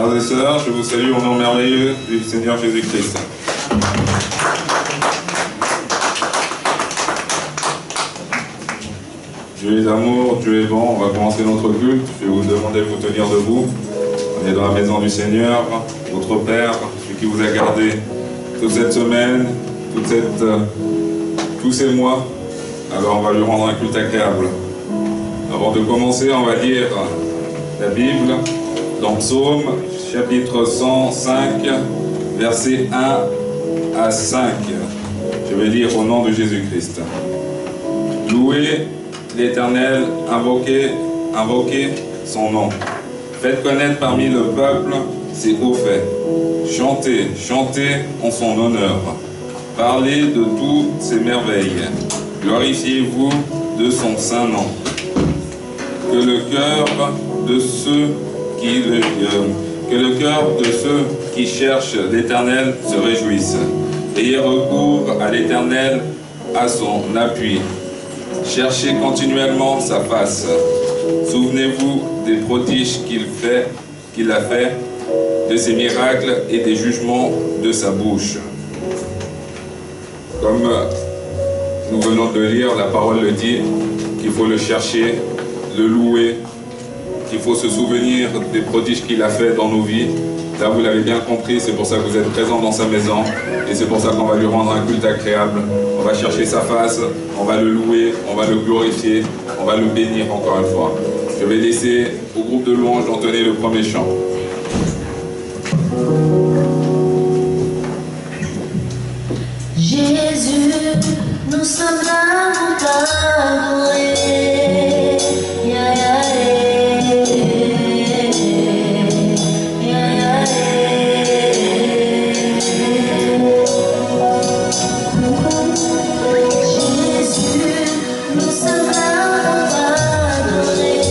Frères et sœurs, je vous salue au nom merveilleux du Seigneur Jésus-Christ. Dieu est d'amour, Dieu est bon. On va commencer notre culte. Je vais vous demander de vous tenir debout. On est dans la maison du Seigneur, votre Père, celui qui vous a gardé toute cette semaine, tous ces mois. Alors on va lui rendre un culte agréable. Avant de commencer, on va lire la Bible dans Psaume, chapitre 105, versets 1 à 5. Je vais lire au nom de Jésus-Christ. Louez l'Éternel, invoquez son nom. Faites connaître parmi le peuple ses hauts faits. Chantez en son honneur. Parlez de toutes ses merveilles. Glorifiez-vous de son saint nom. Que le cœur de ceux qui cherchent l'Éternel se réjouisse. Ayez recours à l'Éternel, à son appui. Cherchez continuellement sa face. Souvenez-vous des prodiges qu'il a fait, de ses miracles et des jugements de sa bouche. Comme nous venons de le lire, la parole le dit, qu'il faut le chercher, le louer, qu'il faut se souvenir des prodiges qu'il a fait dans nos vies. Là, vous l'avez bien compris, c'est pour ça que vous êtes présents dans sa maison, et c'est pour ça qu'on va lui rendre un culte agréable. On va chercher sa face, on va le louer, on va le glorifier, on va le bénir encore une fois. Je vais laisser au groupe de louanges d'entonner le premier chant. Jésus, nous sommes là pour t'adorer. Jésus, nous sommes là pour t'adorer.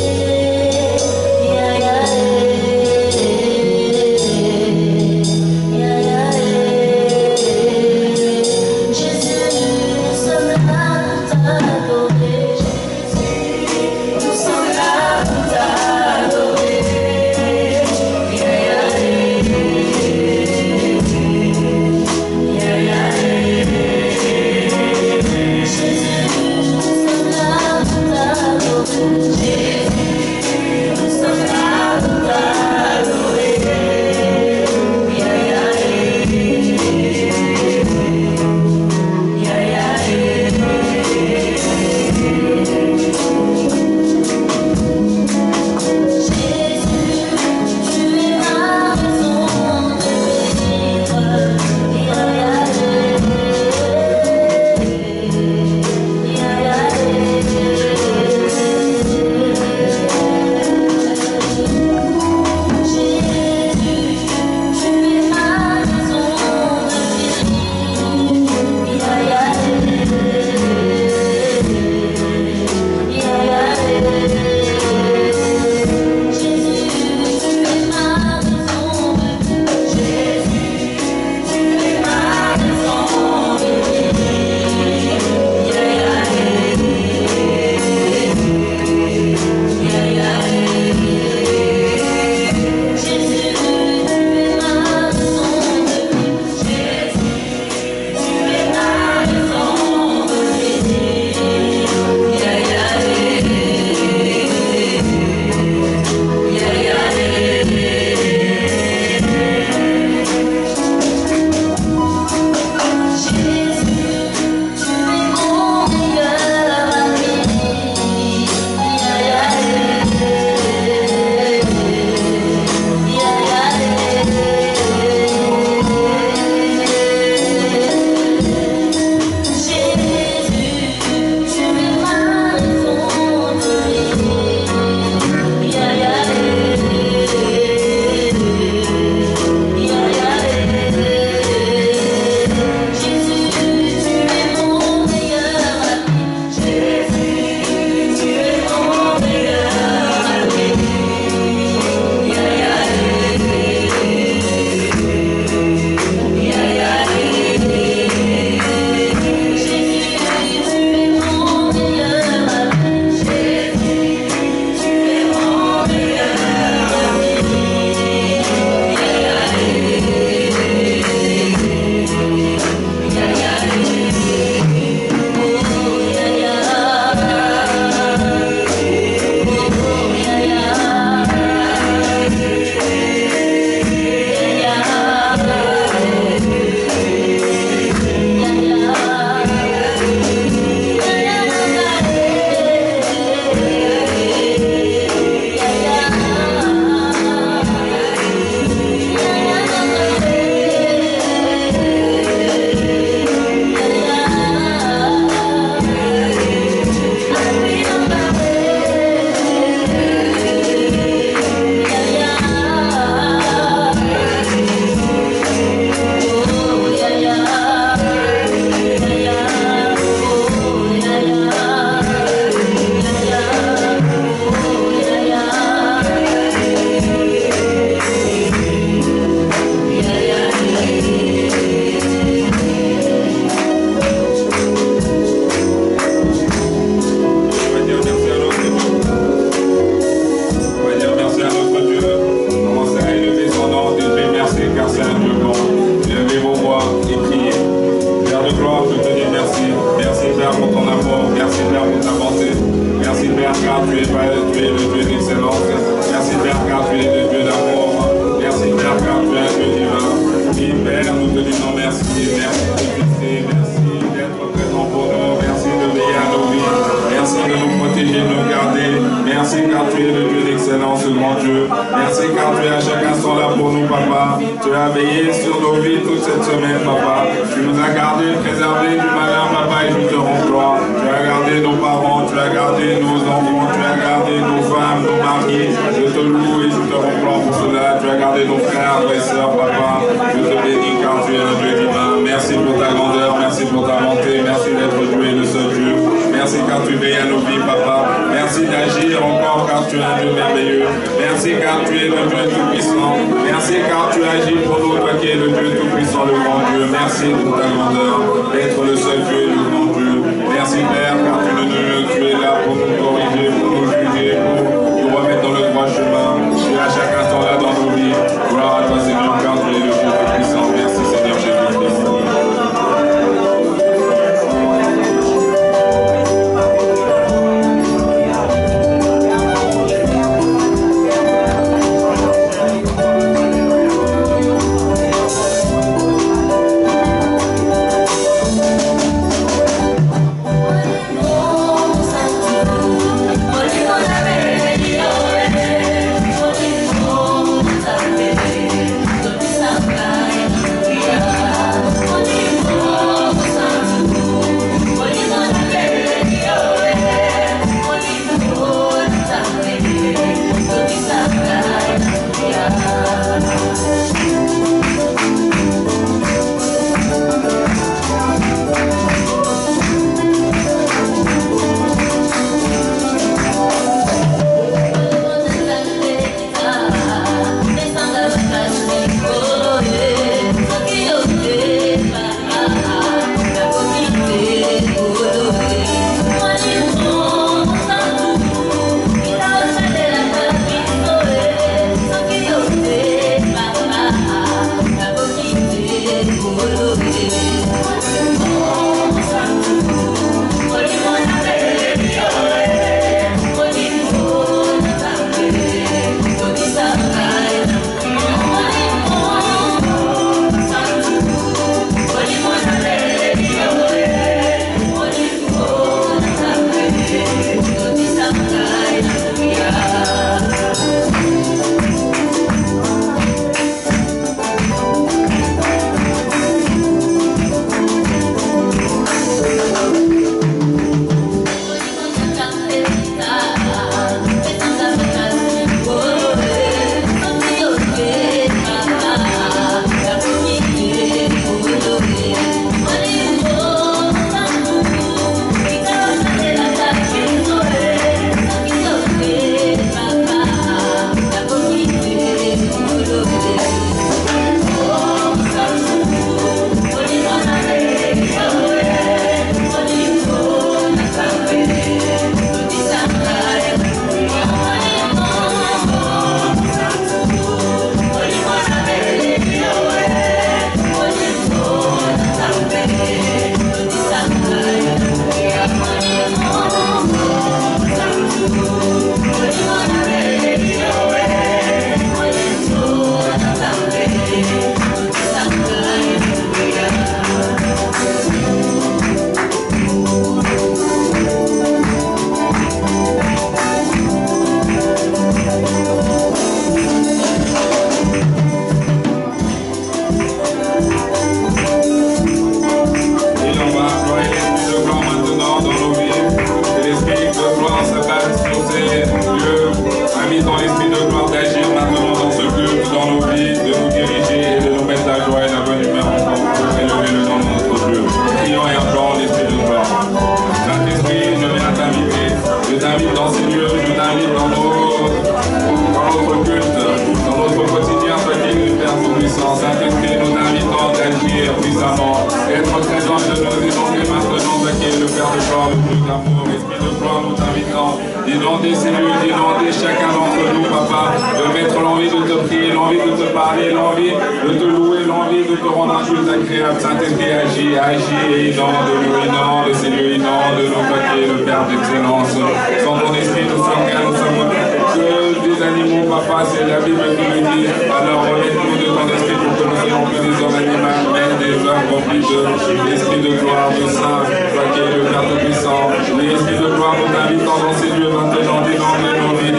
car tu es le Dieu d'excellence, le grand Dieu. Merci car tu es à chaque instant là pour nous, papa. Tu as veillé sur nos vies toute cette semaine, papa. Tu nous as gardés, préservés du malin, papa, et nous te rendons gloire. Tu as gardé nos parents, tu as gardé nos enfants, tu as gardé nos femmes, nos maris. Je te loue et je te rends gloire pour cela. Tu as gardé nos frères et sœurs, papa. Je te bénis car tu es un Dieu divin. Merci pour ta grandeur, merci pour ta bonté, merci d'être Dieu et le seul Dieu. Merci car tu veilles à nos vies, papa. Merci d'agir encore car tu es un Dieu merveilleux. Merci car tu es le Dieu tout-puissant. Merci car tu agis pour nous, toi qui es le Dieu tout-puissant, le grand Dieu. Merci pour ta grandeur, d'être le seul Dieu et le grand Dieu. Merci Père car tu es là pour nous corriger, pour nous juger, pour nous remettre dans le droit chemin. Tu es à chaque instant là dans nos vies. Gloire à toi Seigneur car tu es le Dieu tout-puissant. Merci Seigneur Jésus-Christ. D'inonder ces lieux, d'inonder chacun d'entre nous, papa, de mettre l'envie de te prier, l'envie de te parler, l'envie de te louer, l'envie de te rendre un culte agréable. Saint-Esprit, agis et inonde ces lieux, inonde-nous, toi qui es le Père d'excellence. Sans ton esprit, nous sommes rien, nous sommes que des animaux, papa, c'est la Bible qui nous dit. Alors remets-nous de ton esprit pour que nous soyons plus des hommes animaux, mais des hommes remplis de l'esprit de gloire, de saint, toi qui es le Père tout-puissant. L'esprit de gloire nous t'invitons dans ces lieux maintenant, dénonce nos vies,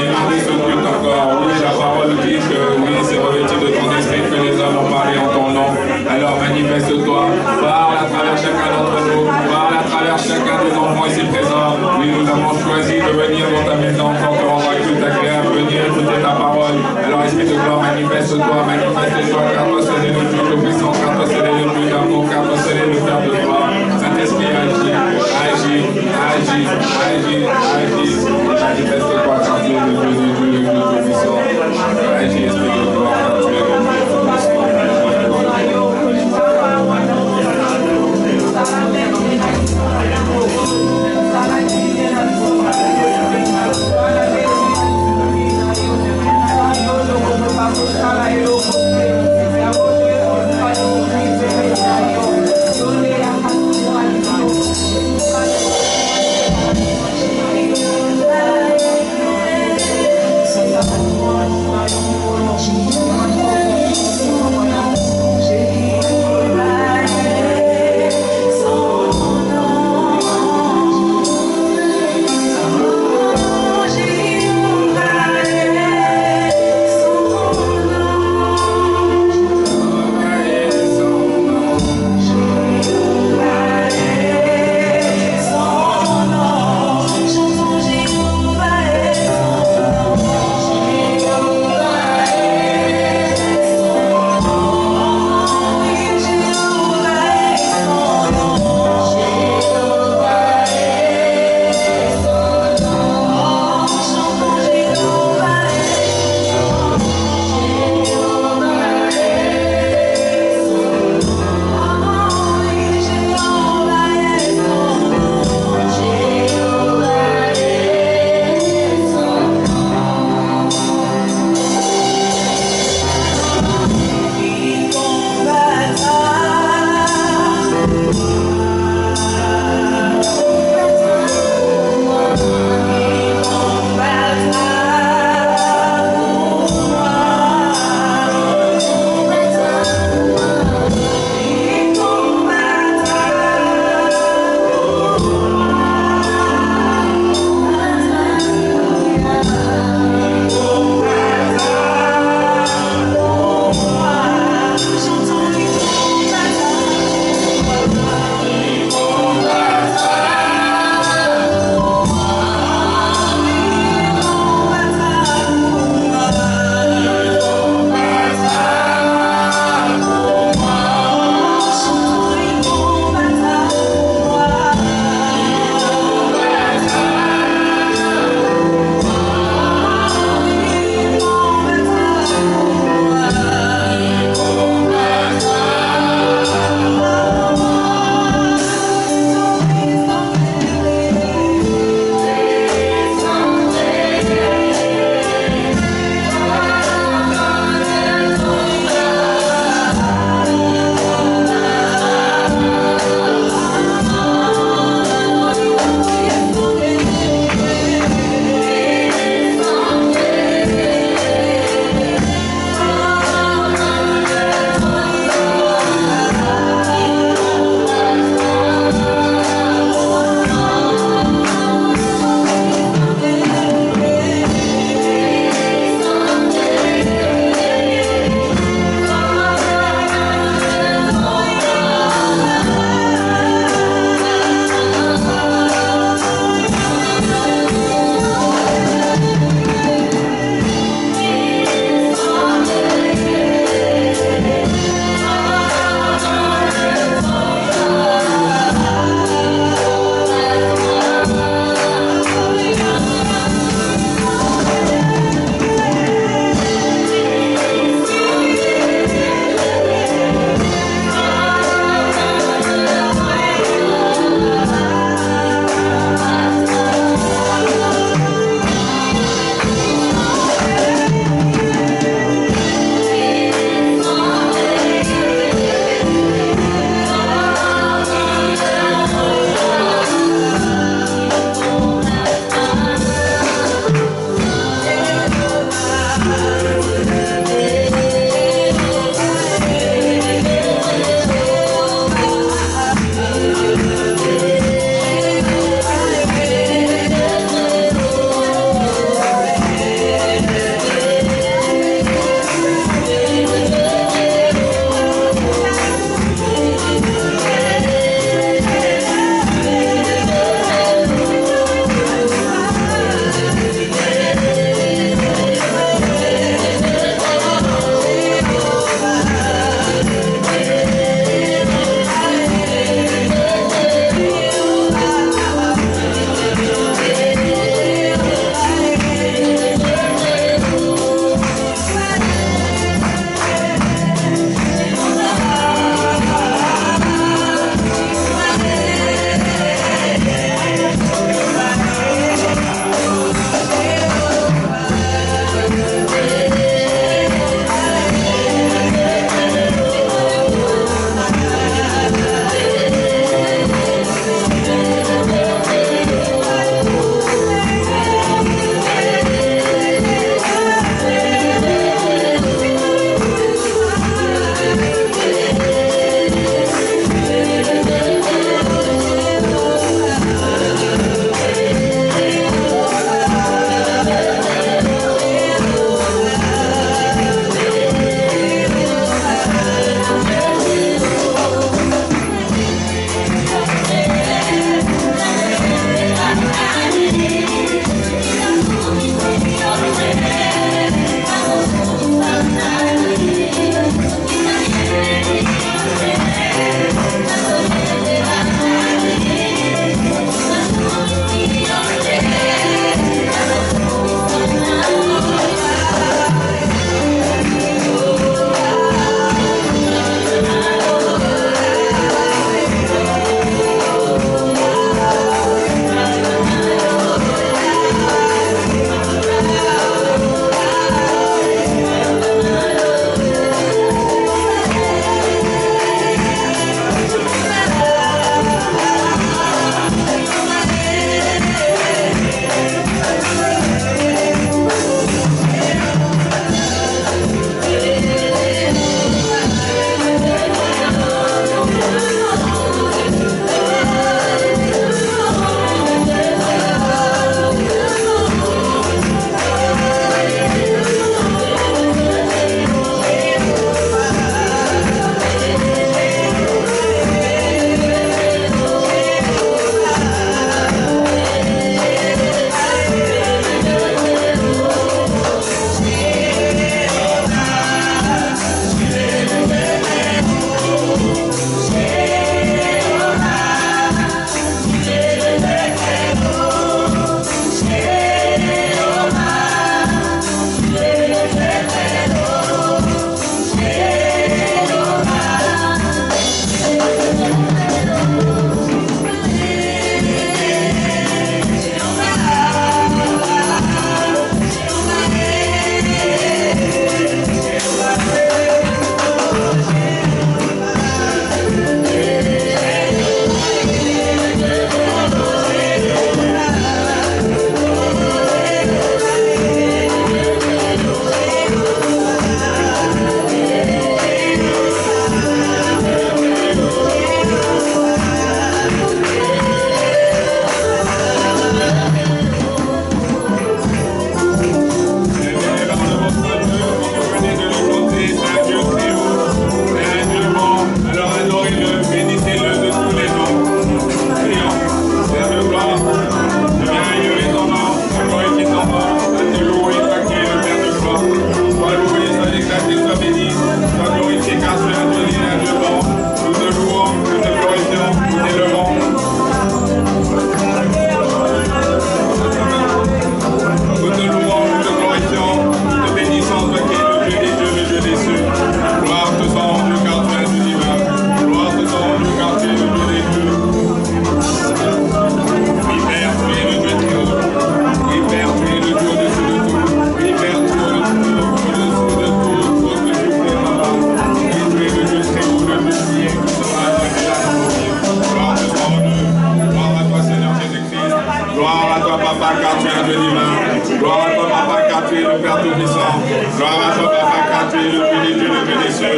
Gloire à toi, papa, car tu es le béni Dieu, le béni Dieu.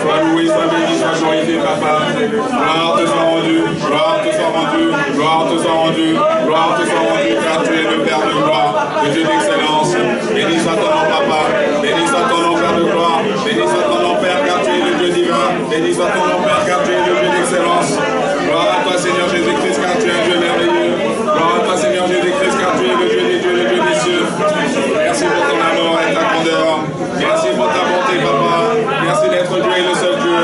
Sois loué, sois béni, sois glorifié, papa. Gloire te soit rendue, gloire te soit rendue, gloire te soit rendue, gloire te soit rendue, car tu es le Père de gloire, le Dieu d'excellence. Béni soit ton nom, papa. Béni soit ton nom, Père de gloire. Béni soit ton nom, Père, car tu es le Dieu divin. Béni soit ton nom, Père, car tu es le Dieu d'excellence. Gloire à toi, Seigneur Jésus-Christ, car tu es un Dieu merveilleux. Gloire à toi, Seigneur Jésus-Christ, car tu es le Dieu des dieux, le Dieu des cieux. Merci pour ton amour et ta grandeur. Merci pour ta bonté, papa. Merci d'être Dieu et le seul Dieu.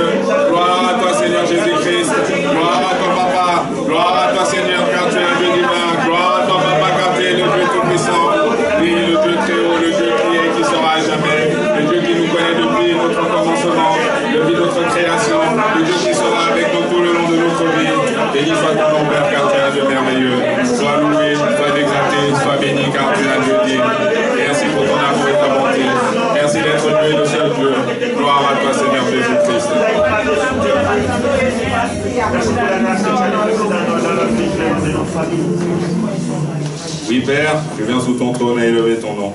Gloire à toi, Seigneur Jésus-Christ. Gloire à toi, papa. Gloire à toi, Seigneur, car tu es un Dieu divin. Gloire à toi, papa, car tu es le Dieu tout-puissant. Oui, le Dieu très haut, le Dieu qui est, qui sera à jamais. Le Dieu qui nous connaît depuis notre commencement, depuis notre création. Le Dieu qui sera avec nous tout le long de notre vie. Béni soit ton nom, Père, car tu es un Dieu merveilleux. Sois loué, sois exalté, sois béni, car tu es un Dieu digne. Merci pour ton amour et ta bonté. Merci d'être Dieu et le seul Dieu. Gloire à toi, Seigneur Jésus-Christ. Oui, Père, je viens sous ton trône à élever ton nom.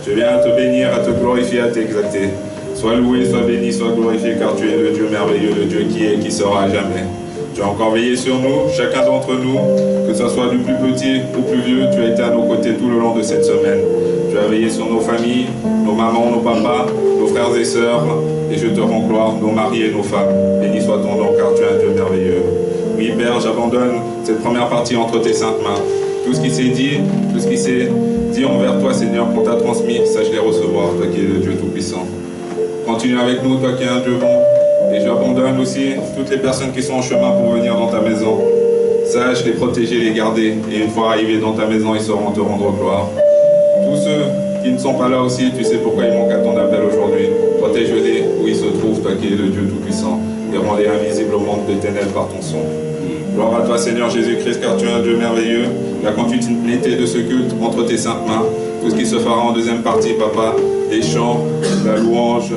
Je viens à te bénir, à te glorifier, à t'exalter. Sois loué, sois béni, sois glorifié, car tu es le Dieu merveilleux, le Dieu qui est et qui sera à jamais. Tu as encore veillé sur nous, chacun d'entre nous, que ce soit du plus petit au plus vieux, tu as été à nos côtés tout le long de cette semaine. Tu as veillé sur nos familles, nos mamans, nos papas, nos frères et sœurs, et je te rends gloire, nos maris et nos femmes. Béni soit ton nom, car tu es un Dieu merveilleux. Oui, Père, j'abandonne cette première partie entre tes saintes mains. Tout ce qui s'est dit, tout ce qui s'est dit envers toi, Seigneur, qu'on t'a transmis, sache les recevoir, toi qui es le Dieu Tout-Puissant. Continue avec nous, toi qui es un Dieu bon. Et j'abandonne aussi toutes les personnes qui sont en chemin pour venir dans ta maison. Sache les protéger, les garder. Et une fois arrivés dans ta maison, ils sauront te rendre gloire. Tous ceux qui ne sont pas là aussi, tu sais pourquoi ils manquent à ton appel aujourd'hui. Protège-les où ils se trouvent, toi qui es le Dieu Tout-Puissant. Et rends-les invisibles au monde des ténèbres par ton son. Gloire à toi, Seigneur Jésus-Christ, car tu es un Dieu merveilleux. La continuité de ce culte entre tes saintes mains. Tout ce qui se fera en deuxième partie, papa. Les chants, la louange,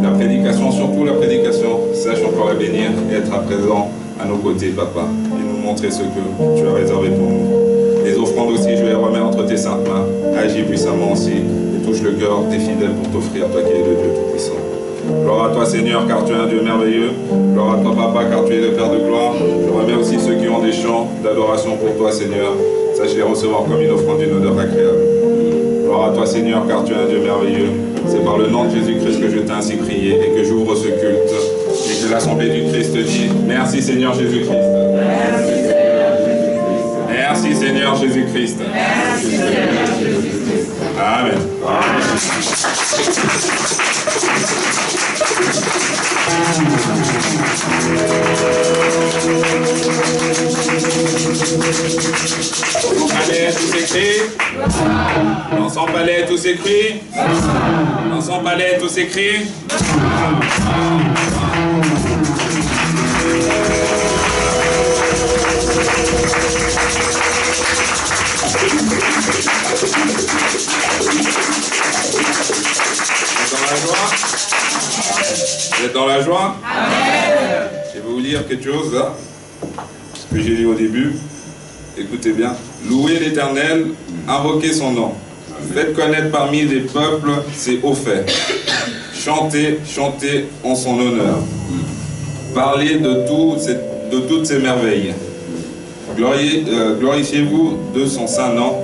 la prédication, surtout la prédication. Sache encore la bénir et être à présent à nos côtés, papa. Et nous montrer ce que tu as réservé pour nous. Les offrandes aussi, je les remets entre tes saintes mains. Agis puissamment aussi et touche le cœur des fidèles pour t'offrir, toi qui es le Dieu Tout-Puissant. Gloire à toi, Seigneur, car tu es un Dieu merveilleux. Gloire à toi, Papa, car tu es le Père de gloire. Je remets aussi ceux qui ont des chants d'adoration pour toi, Seigneur. Sache les recevoir comme une offrande d'une odeur agréable. Gloire à toi, Seigneur, car tu es un Dieu merveilleux. C'est par le nom de Jésus-Christ que je t'ai ainsi prié et que j'ouvre ce culte. Et que l'Assemblée du Christ dit, merci Seigneur Jésus-Christ. Merci Seigneur Jésus-Christ. Amen. Palais, tous écrits. Dans son palais, tous écrits. Dans son palais, tous écrits. Vous êtes dans la joie? Amen. Je vais vous lire quelque chose là, ce que j'ai lu au début. Écoutez bien. Louez l'Éternel, invoquez son nom. Faites connaître parmi les peuples ses hauts faits. Chantez, chantez en son honneur. Parlez de toutes ses merveilles. Glorifiez-vous de son saint nom.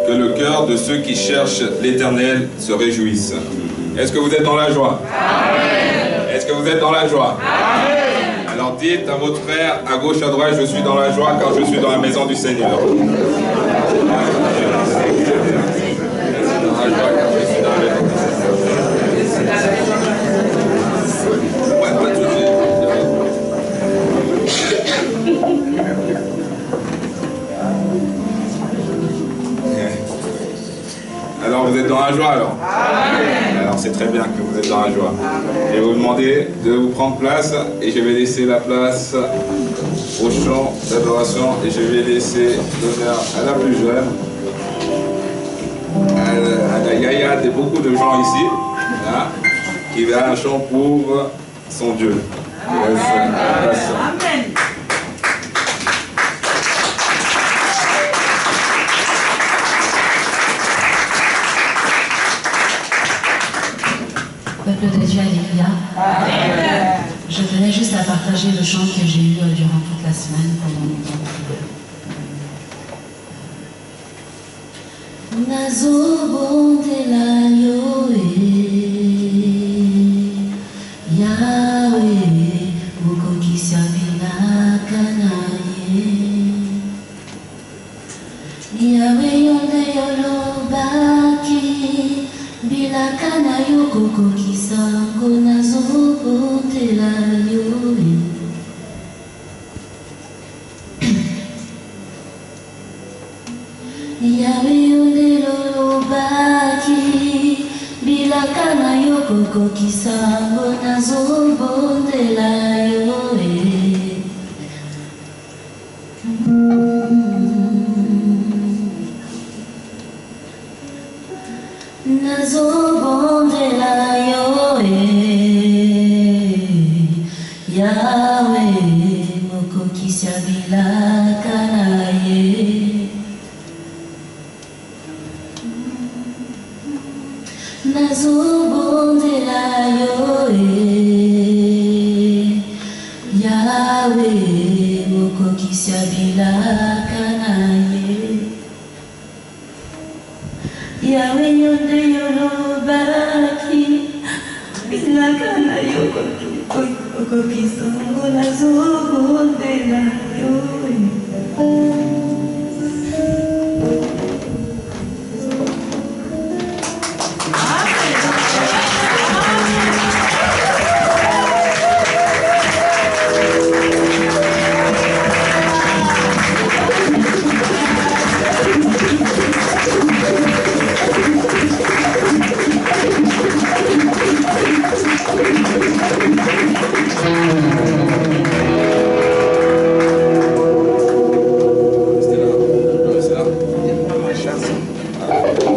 Que le cœur de ceux qui cherchent l'Éternel se réjouisse. Est-ce que vous êtes dans la joie? Amen. Est-ce que vous êtes dans la joie? Amen. Alors dites à votre frère, à gauche, à droite, je suis dans la joie car je suis dans la maison du Seigneur. Alors vous êtes dans la joie alors? Amen. Alors c'est très bien que vous êtes dans la joie. Je vais vous demander de vous prendre place et je vais laisser la place au chant d'adoration et je vais laisser l'honneur à la plus jeune, à la yaya de beaucoup de gens ici, hein, qui va un chant pour son Dieu. Amen. Amen. peuple de Dieu, alléluia. Je tenais juste à partager le chant que j'ai eu durant toute la semaine pendant mon temps de prière. Nazobondela Yahweh, mokokisi abilaka na ye. Yahweh yonde yolobaki, bilaka na yo kokokisa ngo nazobondela yo. Yahweh yonde yolobaki, bilaka na yo kokokisa ngo nazobondela yo. Nazobondela yo, Yahweh, mokokisi abilaka na ye. Nazobondela yo, Yahweh, mokokisi abilaka na ye. Yahweh yonde yolobaki, bilaka na yo kokokisa ngo nazobondela yo.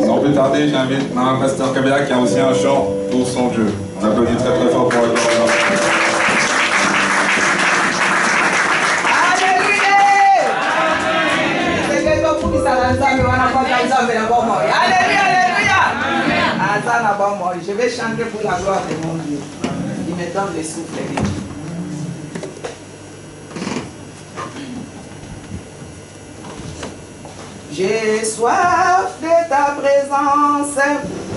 Sans plus tarder, j'invite Maman Pasteur Kabila qui a aussi un chant pour son Dieu. On applaudit très très fort pour la gloire. Je vais chanter pour la gloire de mon Dieu. Il me donne le souffle. J'ai soif de ta présence,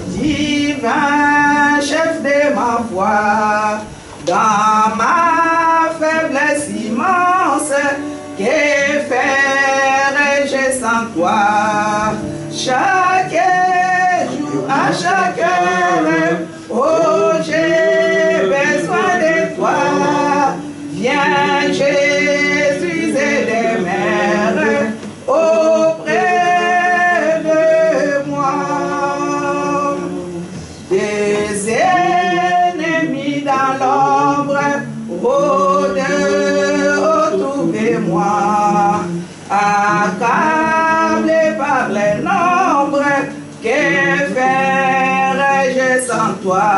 divin chef de ma foi, dans ma faiblesse immense, que ferais-je sans toi? Chaque jour, à chaque heure, oh j'ai besoin de toi. Viens Jésus et demeure auprès de moi. Des ennemis dans l'ombre rôdent autour de moi, accablé par les nombres, que ferais-je sans toi?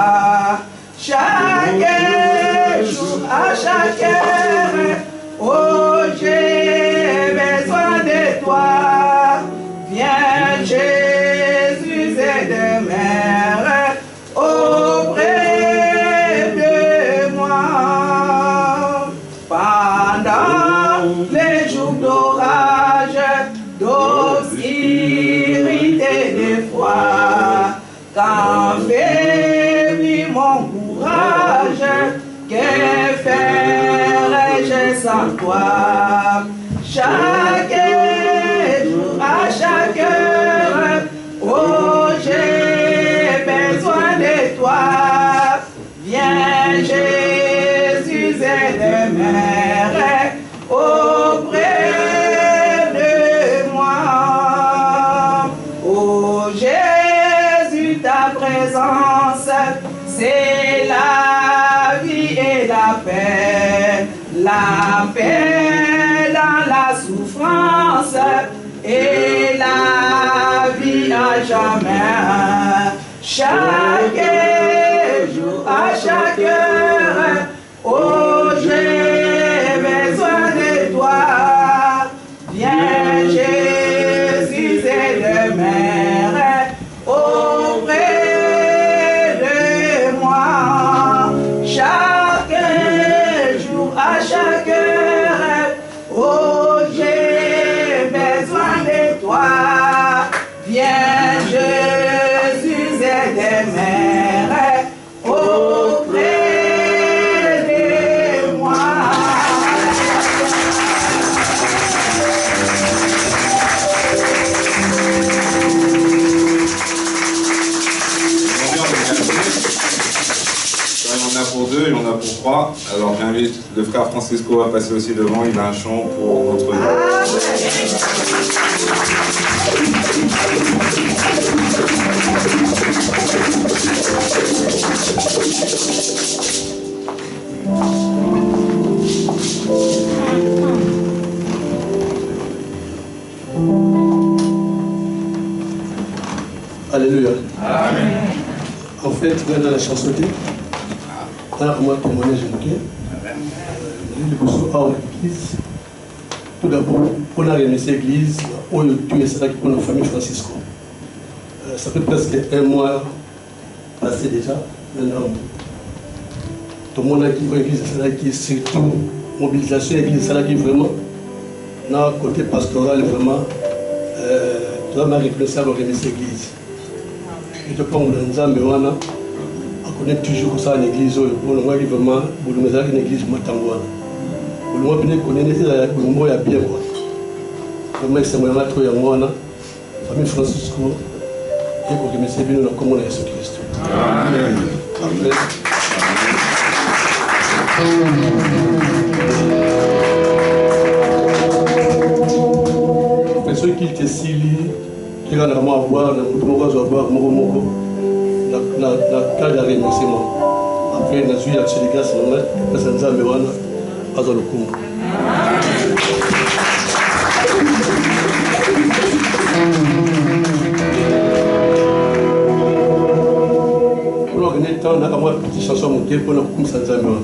Chaque jour, à chaque heure, oh j'ai besoin de toi. Viens Jésus et demeure auprès de moi. Pendant les jours d'orage, d'obscurité, de froid, quand faiblit mon courage, que ferais-je sans toi? Chaque jour, à chaque heure, oh j'ai besoin de toi. Viens Jésus et demeure auprès de moi. Oh Jésus, ta présence, c'est la vie et la paix dans la souffrance et la vie à jamais. Chaque jour, à chaque heure, oh j'ai besoin de toi. Viens Jésus et demeure auprès de moi. en a pour 2 et on en a pour 3. Alors j'invite le frère Francisco à passer aussi devant, il a un chant pour notre Dieu. Alléluia. Amen. En fait, dans la chansoté, dans moi témoignage évoqué, tout d'abord, on a remercié l'église, on a ça pour notre famille Francisco. Ça fait presque 1 mois passé déjà. Maintenant, tout le monde a dit que l'église qui surtout mobilisation, l'église qui vraiment, dans le côté pastoral, vraiment, tout le monde a reconnaissé à remercier l'église. Et de prendre l'ensemble, on connaît toujours ça en église, pour le moment, vraiment, pour nous mettre une église matangouane. Pour le moment, on connaît bien. Vraiment, c'est vraiment trop bien. Famille Francisco, et pour remercier bien notre commune Jésus-Christ. Amen. Amen. Ceux qui étaient si qui va normalement avoir, la carte de remerciement. Après, nous avons eu la grâce de notre président Zamewana à Zolokum. Pour l'organiser, on a une petite chanson montée pour le Kum Sanzamewana.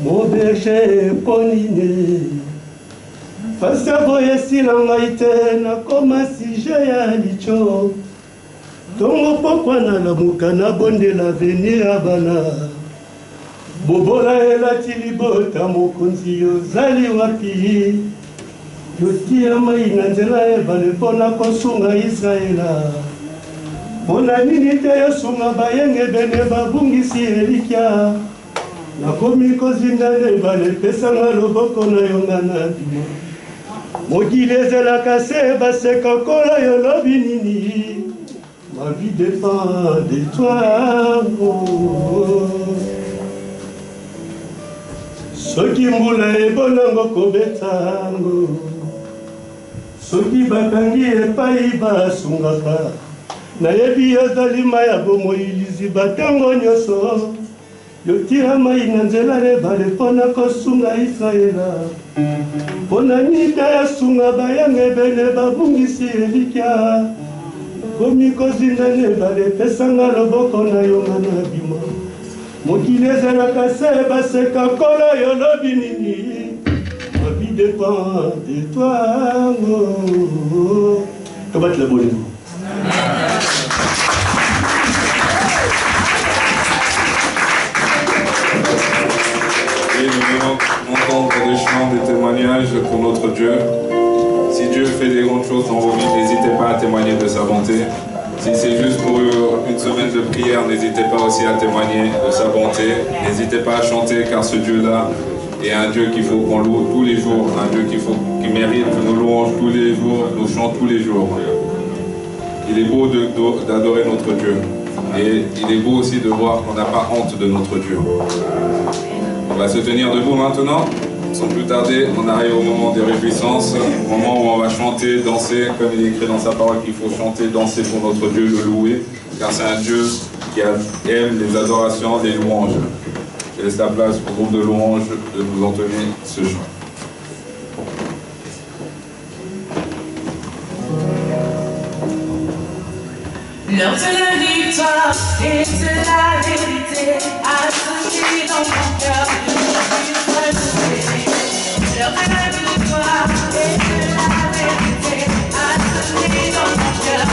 Mon berger ponine, face à boye silangaite, na koma sije ya licho. Tongo pokwa na lamuka na bonde l'avenir abana. Bobola elati libota mokonzi yozali wapi. Yotia mai na nzela ebale mpona kosunga Israela. Mpona nini te yosunga bayenge bene babungisi elikya. Nakomi kozinga nebale pesanga loboko na yonga na bima. Mokili ezelaka se baseka kola yo lobi nini. Ma vie dépend de toi. Soki mbula ebonango kobetango. Soki bakangi epai basungaka. Nayebi ozali maya bomoi liziba tango nyonso. Yotira mai na nzela ebale mpona kosunga Israela. Mpona nita ya sunga bayange ebele babungisi elikya. Komi kozinga nebale pesanga loboko na yonga na bima. Mokili ezalaka se baseka kola yo lobi nini. Ma vie dépend de toi. Kabati la bolingo. Et nous venons entendre des chants, des témoignages pour notre Dieu. Si Dieu fait des grandes choses dans vos vies, n'hésitez pas à témoigner de sa bonté. Si c'est juste pour une semaine de prière, n'hésitez pas aussi à témoigner de sa bonté. N'hésitez pas à chanter, car ce Dieu-là est un Dieu qu'il faut qu'on loue tous les jours, un Dieu qui mérite nos louanges tous les jours, nos chants tous les jours. Il est beau d'adorer notre Dieu. Et il est beau aussi de voir qu'on n'a pas honte de notre Dieu. On va se tenir debout maintenant. Sans plus tarder, on arrive au moment des réjouissances, au moment où on va chanter, danser, comme il est écrit dans sa parole qu'il faut chanter, danser pour notre Dieu, le louer, car c'est un Dieu qui aime les adorations, les louanges. Je laisse la place au groupe de louanges de nous entonner ce chant. L'heure de la victoire et de la vérité a sonné dans mon cœur. L'heure de la victoire et de la vérité a sonné dans mon cœur.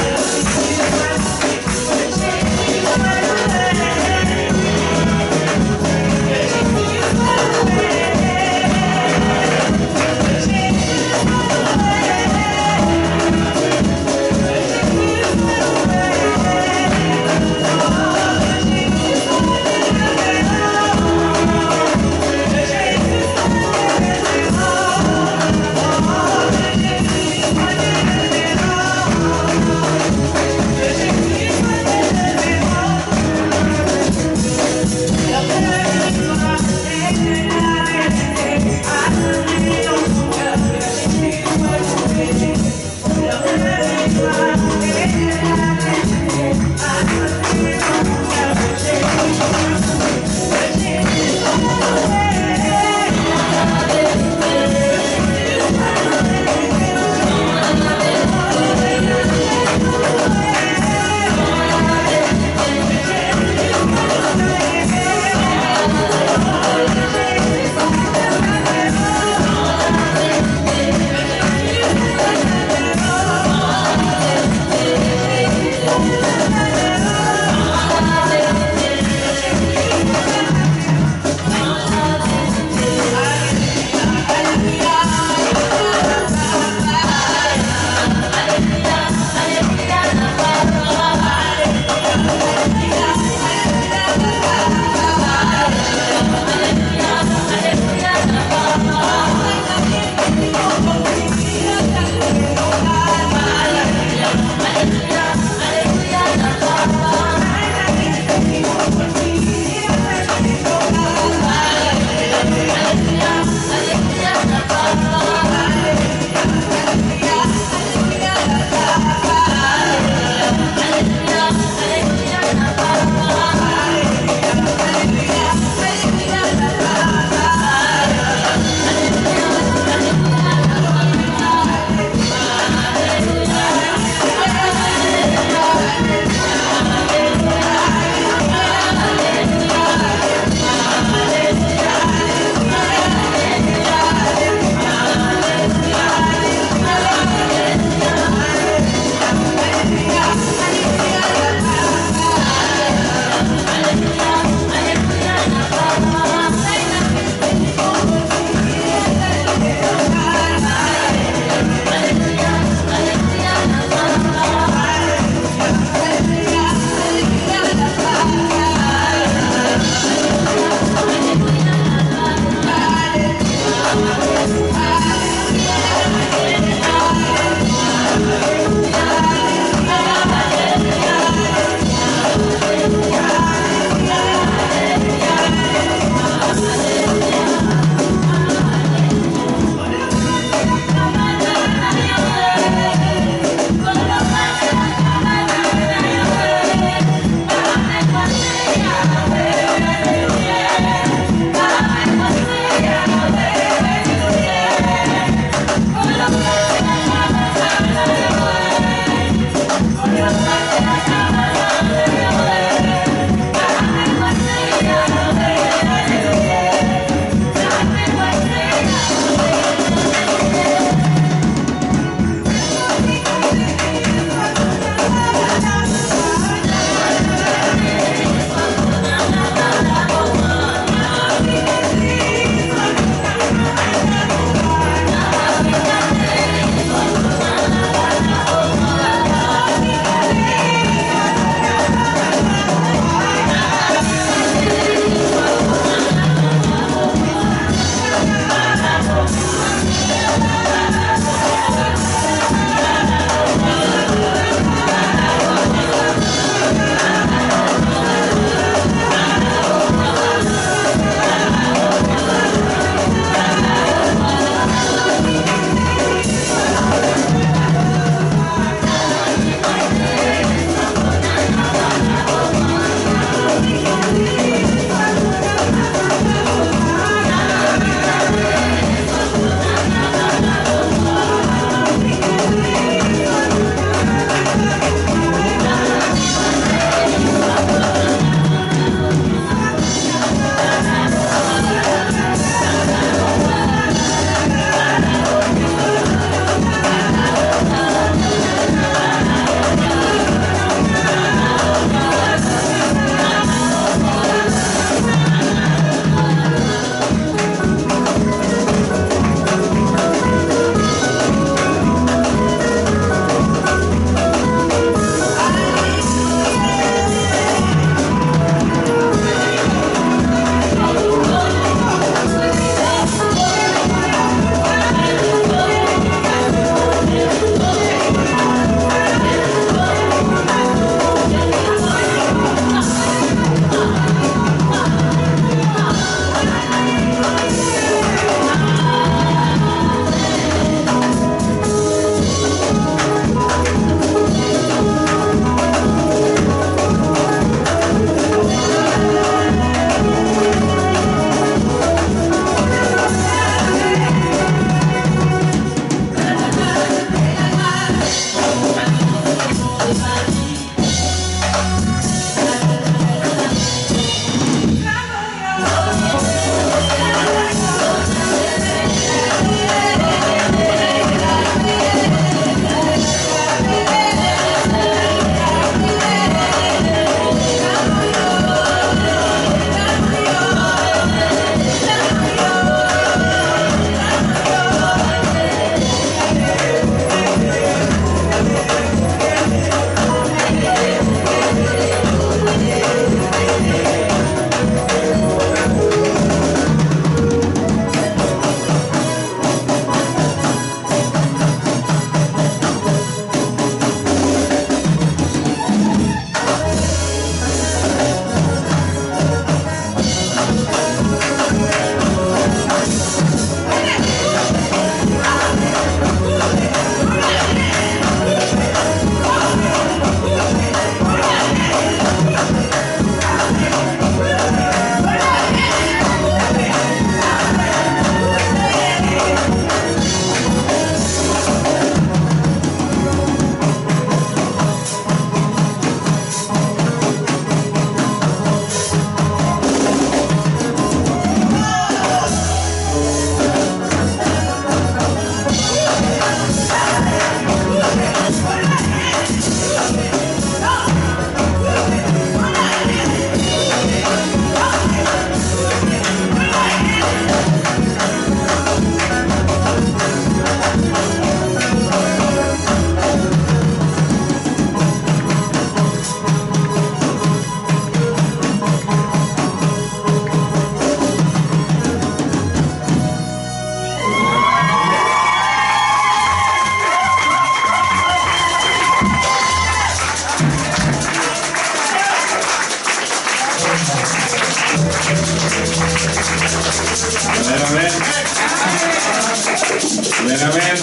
Amen, amen.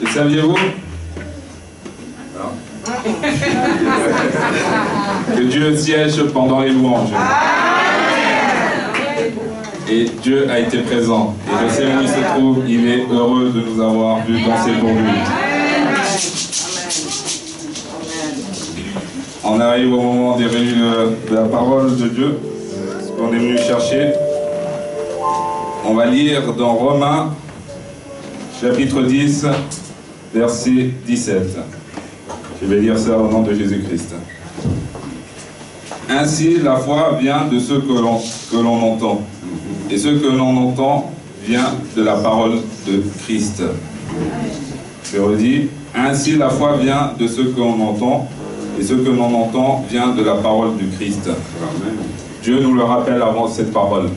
Et saviez-vous que Dieu siège pendant les louanges? Et Dieu a été présent. Et je sais où il se trouve, il est heureux de nous avoir vu danser pour lui. On arrive au moment des réunions de la parole de Dieu, ce qu'on est venu chercher. On va lire dans Romains, chapitre 10, verset 17. Je vais lire ça au nom de Jésus-Christ. Ainsi, la foi vient de ce que l'on entend. Et ce que l'on entend vient de la parole de Christ. Je redis, ainsi la foi vient de ce que l'on entend. Et ce que l'on entend vient de la parole du Christ. Dieu nous le rappelle avant cette parole.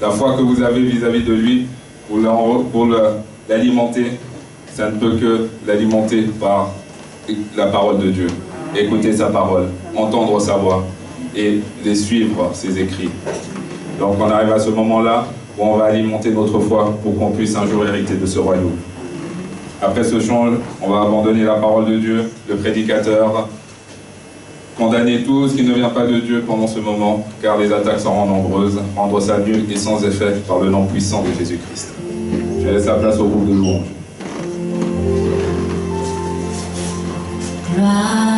La foi que vous avez vis-à-vis de lui, pour l'alimenter, ça ne peut que l'alimenter par la parole de Dieu. Écouter sa parole, entendre sa voix et les suivre, ses écrits. Donc on arrive à ce moment-là où on va alimenter notre foi pour qu'on puisse un jour hériter de ce royaume. Après ce chant, on va abandonner la parole de Dieu, le prédicateur, condamner tout ce qui ne vient pas de Dieu pendant ce moment, car les attaques seront nombreuses, rendre ça nul et sans effet par le nom puissant de Jésus-Christ. Je laisse la place au groupe de louanges. Gloire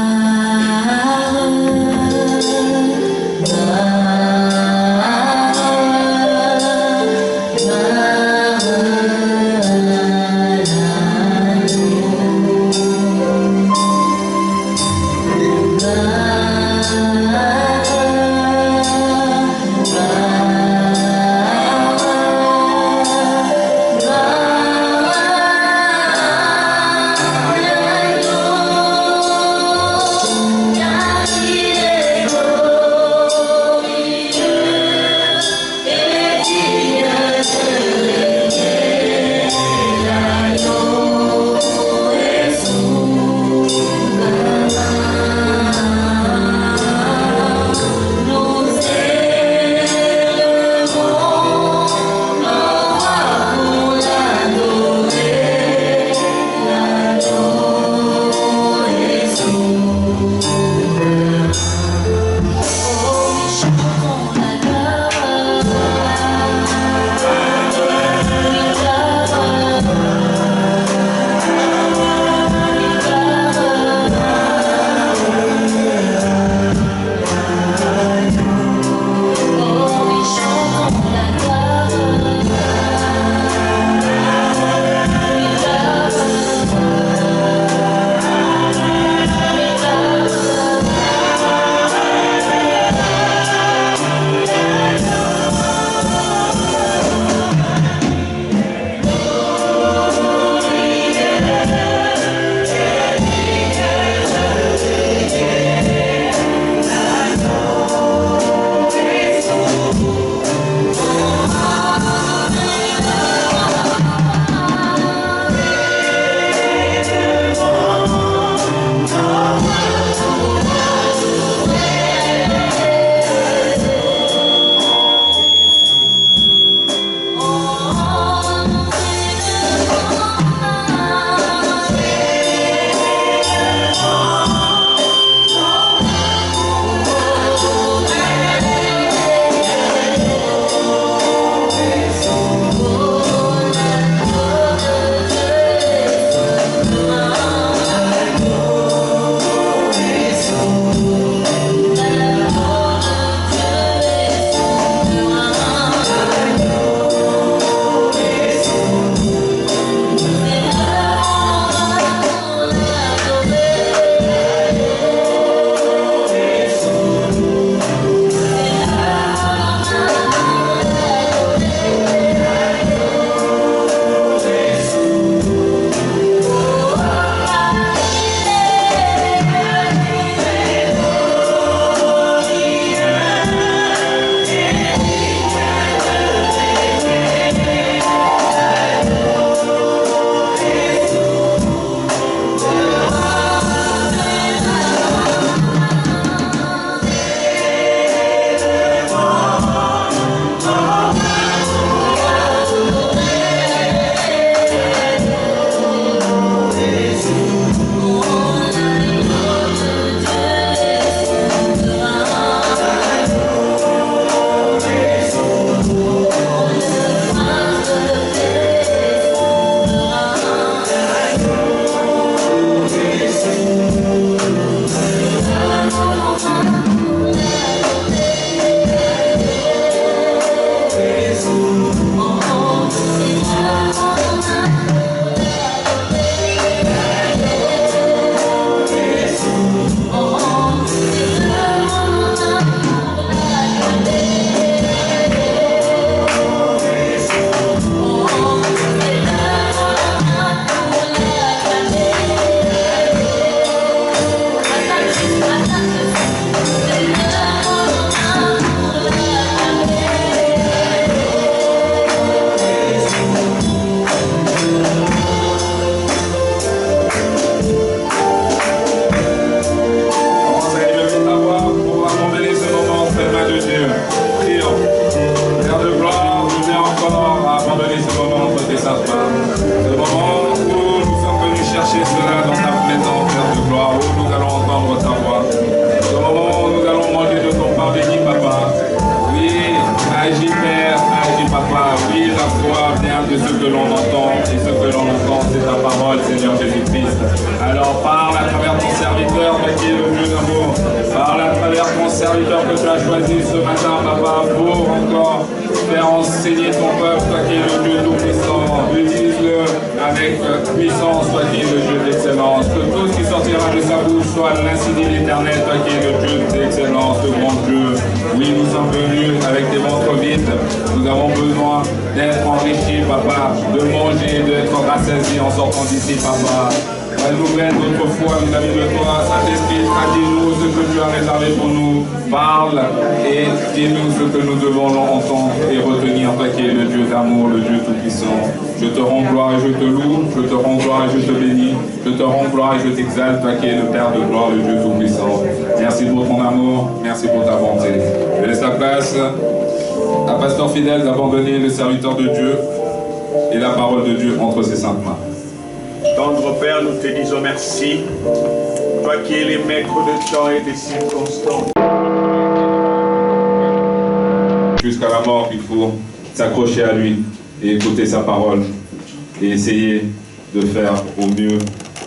serviteurs que tu as choisis ce matin, papa, pour encore faire enseigner ton peuple, toi qui es le Dieu tout-puissant. Utilise-le avec puissance, toi qui es le Dieu d'excellence. Que tout ce qui sortira de sa bouche soit l'insigne de l'Éternel, toi qui es le Dieu d'excellence, le grand Dieu. Oui, nous sommes venus avec des ventres vides. Nous avons besoin d'être enrichis, papa, de manger, d'être rassasiés en sortant d'ici, papa. Nouvelle notre foi vis-à-vis de toi, Saint-Esprit, dis-nous ce que tu as réservé pour nous, parle et dis-nous ce que nous devons entendre et retenir, toi qui es le Dieu d'amour, le Dieu tout-puissant. Je te rends gloire et je te loue, je te rends gloire et je te bénis, je te rends gloire et je t'exalte, toi qui es le Père de gloire, le Dieu tout-puissant. Merci pour ton amour, merci pour ta bonté. Je laisse la place à pasteur fidèle d'abandonner le serviteur de Dieu et la parole de Dieu entre ses saintes mains. Tendre Père, nous te disons merci, toi qui es le maître de temps et des circonstances. Jusqu'à la mort, il faut s'accrocher à lui et écouter sa parole et essayer de faire au mieux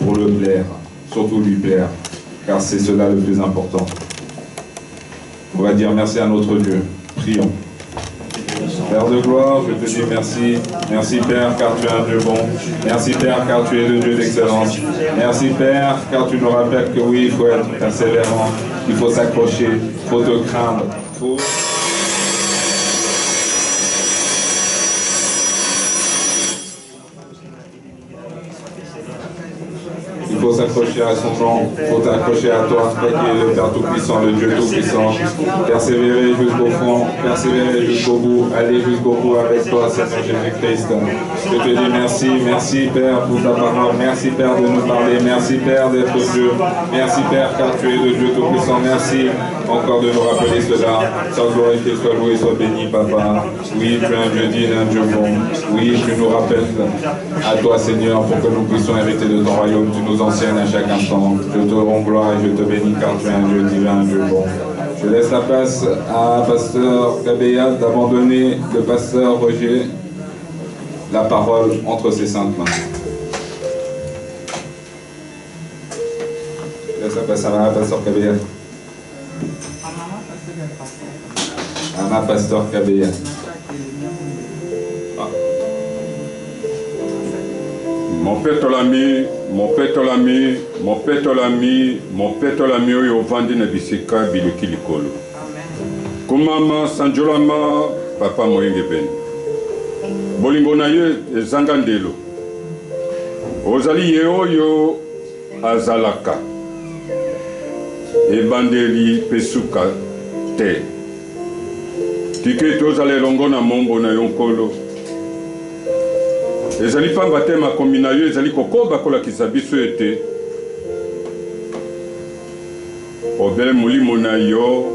pour le plaire, surtout lui plaire, car c'est cela le plus important. On va dire merci à notre Dieu. Prions. Père de gloire, je te dis merci. Merci Père, car tu es un Dieu bon. Merci Père, car tu es le Dieu d'excellence. Merci Père, car tu nous rappelles que oui, il faut être persévérant, il faut s'accrocher, il faut te craindre. Il faut s'accrocher à son nom, il faut t'accrocher à toi, toi qui es le Père Tout-Puissant, le Dieu Tout-Puissant. Persévérer jusqu'au fond, persévérer jusqu'au bout, aller jusqu'au bout avec toi, Seigneur Jésus-Christ. Je te dis merci, merci Père pour ta parole, merci Père de nous parler, merci Père d'être Dieu, merci Père car tu es le Dieu Tout-Puissant, merci encore de nous rappeler cela. Sois glorifié, sois loué, sois béni, Papa. Oui, tu es un Dieu digne, un Dieu bon. Oui, tu nous rappelles à toi, Seigneur, pour que nous puissions hériter de ton royaume. Tu nous enseignes à chaque instant. Je te rends gloire et je te bénis car tu es un Dieu divin, un Dieu bon. Je laisse la place à Pasteur Kabéa d'abandonner le Pasteur Roger la parole entre ses saintes mains. Je laisse la place à Pasteur Kabéa. Anna Pasteur Kabéa. Mon père Tolami, mon père Tolami, mon père Tolami, mon père Tolami oyo vandi na bisika bileki likolo. Kumama sanjolama papa moyenge ben. Bolingo na ye ezanga ndelo. Ozali ye oyo azalaka. Ebandeli pesuka te. Tike tozale longo na mombo na yonkolo. Ezali pamba te makomi na yo ezali kokoba kolakisa biso ete obele molimo na yo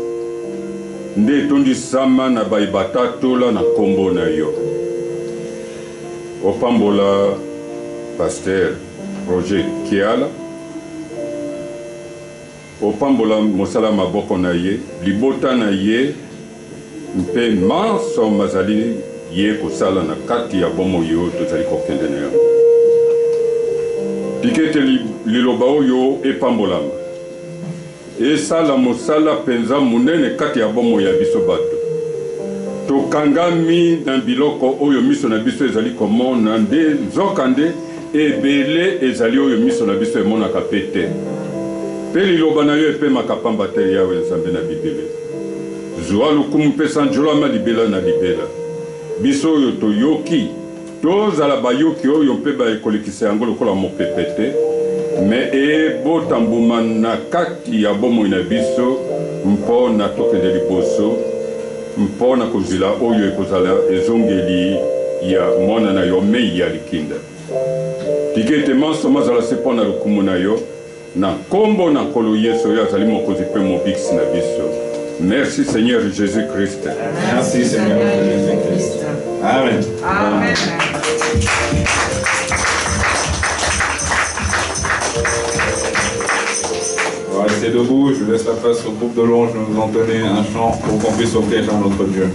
nde etondisama na bayibata tola na kombo na yo. Opambola Pasteur Roger Kiala, opambola mosala maboko na ye, libota na ye mpe maso mazali ye kosala na kati ya bomo yo tozali kokende na yango. Tikete liloba oyo epambolama esala mosala penza munene kati ya bomo ya biso bato. Tokangami na biloko oyo miso na biso ezali komona nde nzoka nde ebele ezali oyo miso na biso emonaka pe te. Pe liloba na yo epemaka pamba te yawe nzambe na bibele. Zwa lukumu mpe sanjolama libela na libela. Biso oyo toyoki tozala bayoki oyo mpe baekolekisa yango lokola mopepe te, me ebota mbuma na kati ya bomoi na biso mpo na tokende liboso, mpo na kozela oyo ekozala ezongeli ya mwana na yo mei ya likinda. Tike ete manso mazala se mpo na lukumu na yo na kombo na nkolo Yesu oyo azali mokonzi mpe mobikisi na biso. Merci Seigneur Jésus-Christ. Merci Seigneur Jésus-Christ. Amen. Amen. On va rester debout, je laisse la place au groupe de louanges de nous entonner un chant pour qu'on puisse offrir à notre Dieu.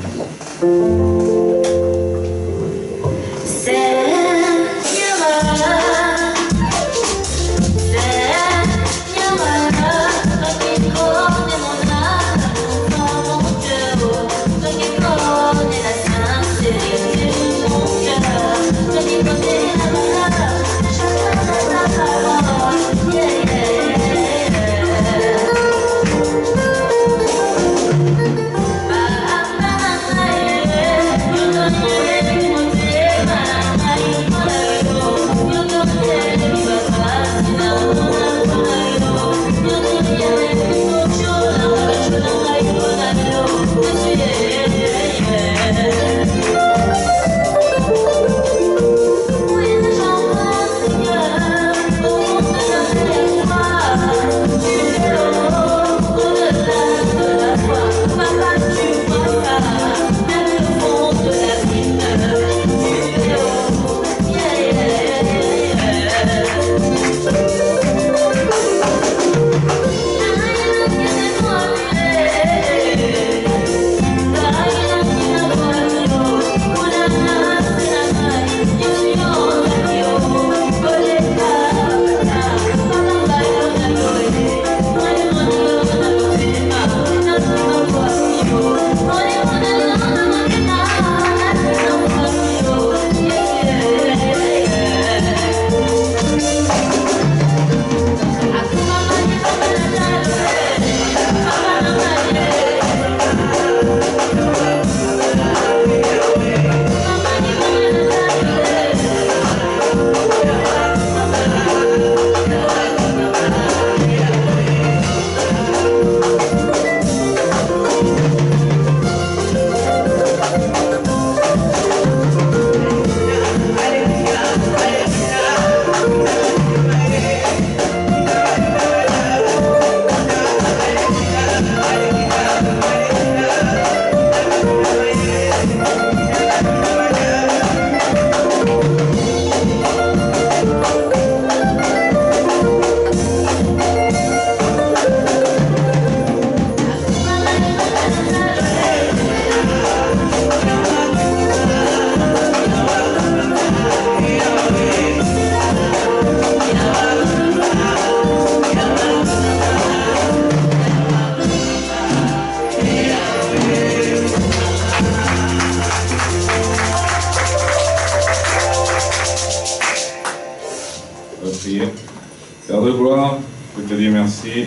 je te dis merci.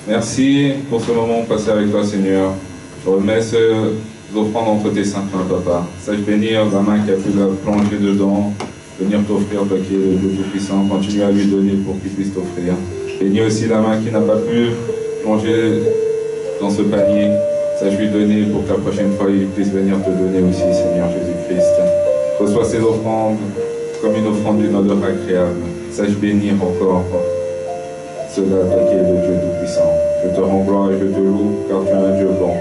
Merci pour ce moment passé avec toi, Seigneur. Je remets ces offrandes entre tes saintes mains, Papa. Sache bénir la main qui a pu la plonger dedans, venir t'offrir, toi qui es le Dieu Tout-Puissant, continue à lui donner pour qu'il puisse t'offrir. Bénis aussi la main qui n'a pas pu plonger dans ce panier. Sache lui donner pour que la prochaine fois il puisse venir te donner aussi, Seigneur Jésus-Christ. Reçois ces offrandes comme une offrande d'une odeur agréable. Sache bénir encore cela, toi qui es le Dieu Tout-Puissant. Je te rends gloire et je te loue, car tu es un Dieu bon.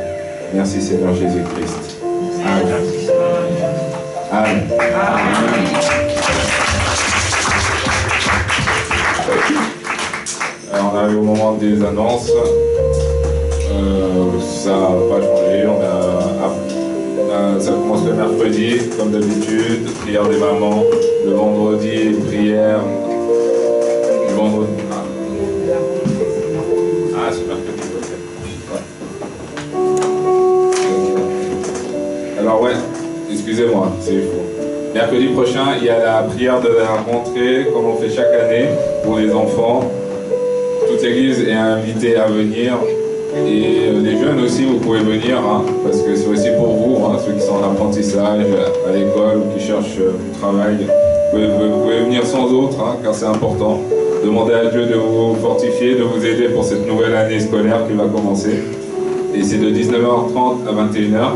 Merci Seigneur Jésus-Christ. Amen. Amen. Amen. Alors, on arrive au moment des annonces. Ça n'a pas changé. Ça commence le mercredi, comme d'habitude, prière des mamans. Le vendredi, prière. Le vendredi. Ah, c'est mercredi, ok. Alors, ouais, excusez-moi, c'est faux. Mercredi prochain, il y a la prière de la rentrée, comme on fait chaque année, pour les enfants. Toute l'église est invitée à venir. Et les jeunes aussi, vous pouvez venir, hein, parce que c'est aussi pour vous, hein, ceux qui sont en apprentissage à l'école ou qui cherchent du travail. Vous pouvez venir sans autre, hein, car c'est important. Demandez à Dieu de vous fortifier, de vous aider pour cette nouvelle année scolaire qui va commencer. Et c'est de 19h30 à 21h.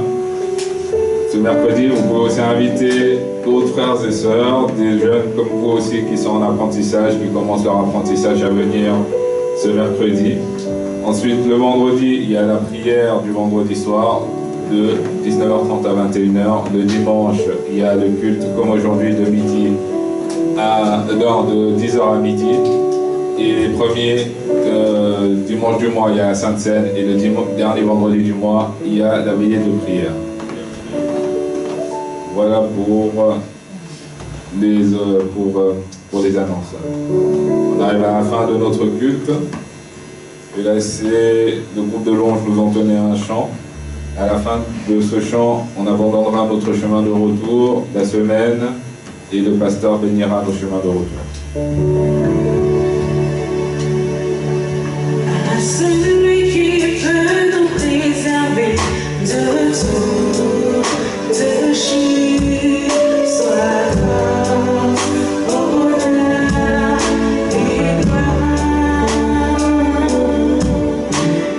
Ce mercredi, vous pouvez aussi inviter d'autres frères et sœurs, des jeunes comme vous aussi qui sont en apprentissage, qui commencent leur apprentissage à venir ce mercredi. Ensuite, le vendredi, il y a la prière du vendredi soir de 19h30 à 21h. Le dimanche, il y a le culte comme aujourd'hui de 10h à midi. Et les premiers dimanches du mois, il y a la Sainte Seine. Et le dernier vendredi du mois, il y a la veillée de prière. Voilà pour les annonces. On arrive à la fin de notre culte. Je vais laisser le groupe de louanges nous entonner un chant. À la fin de ce chant, on abandonnera notre chemin de retour, la semaine, et le pasteur bénira nos chemins de retour. À celui qui peut nous préserver de toute chute, soit grâce, honneur et gloire.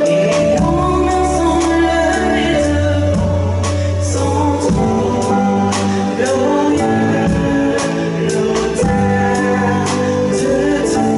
Et en ensemble les devants son trône glorieux, l'autel de tout.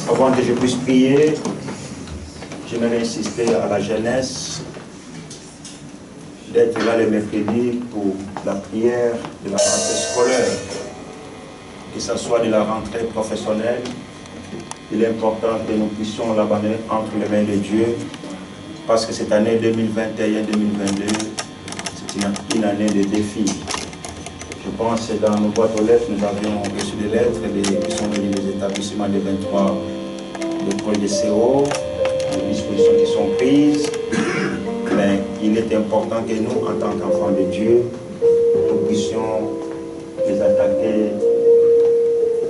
Avant que je puisse prier, j'aimerais insister à la jeunesse d'être là le mercredi pour la prière de la rentrée scolaire, que ce soit de la rentrée professionnelle. Il est important que nous puissions l'abandonner entre les mains de Dieu, parce que cette année 2021-2022, c'est une année de défis. Je pense que dans nos boîtes aux lettres, nous avions reçu des lettres qui sont venues des établissements des 23 écoles de CO, des dispositions qui sont prises. Mais il est important que nous, en tant qu'enfants de Dieu, nous puissions les attaquer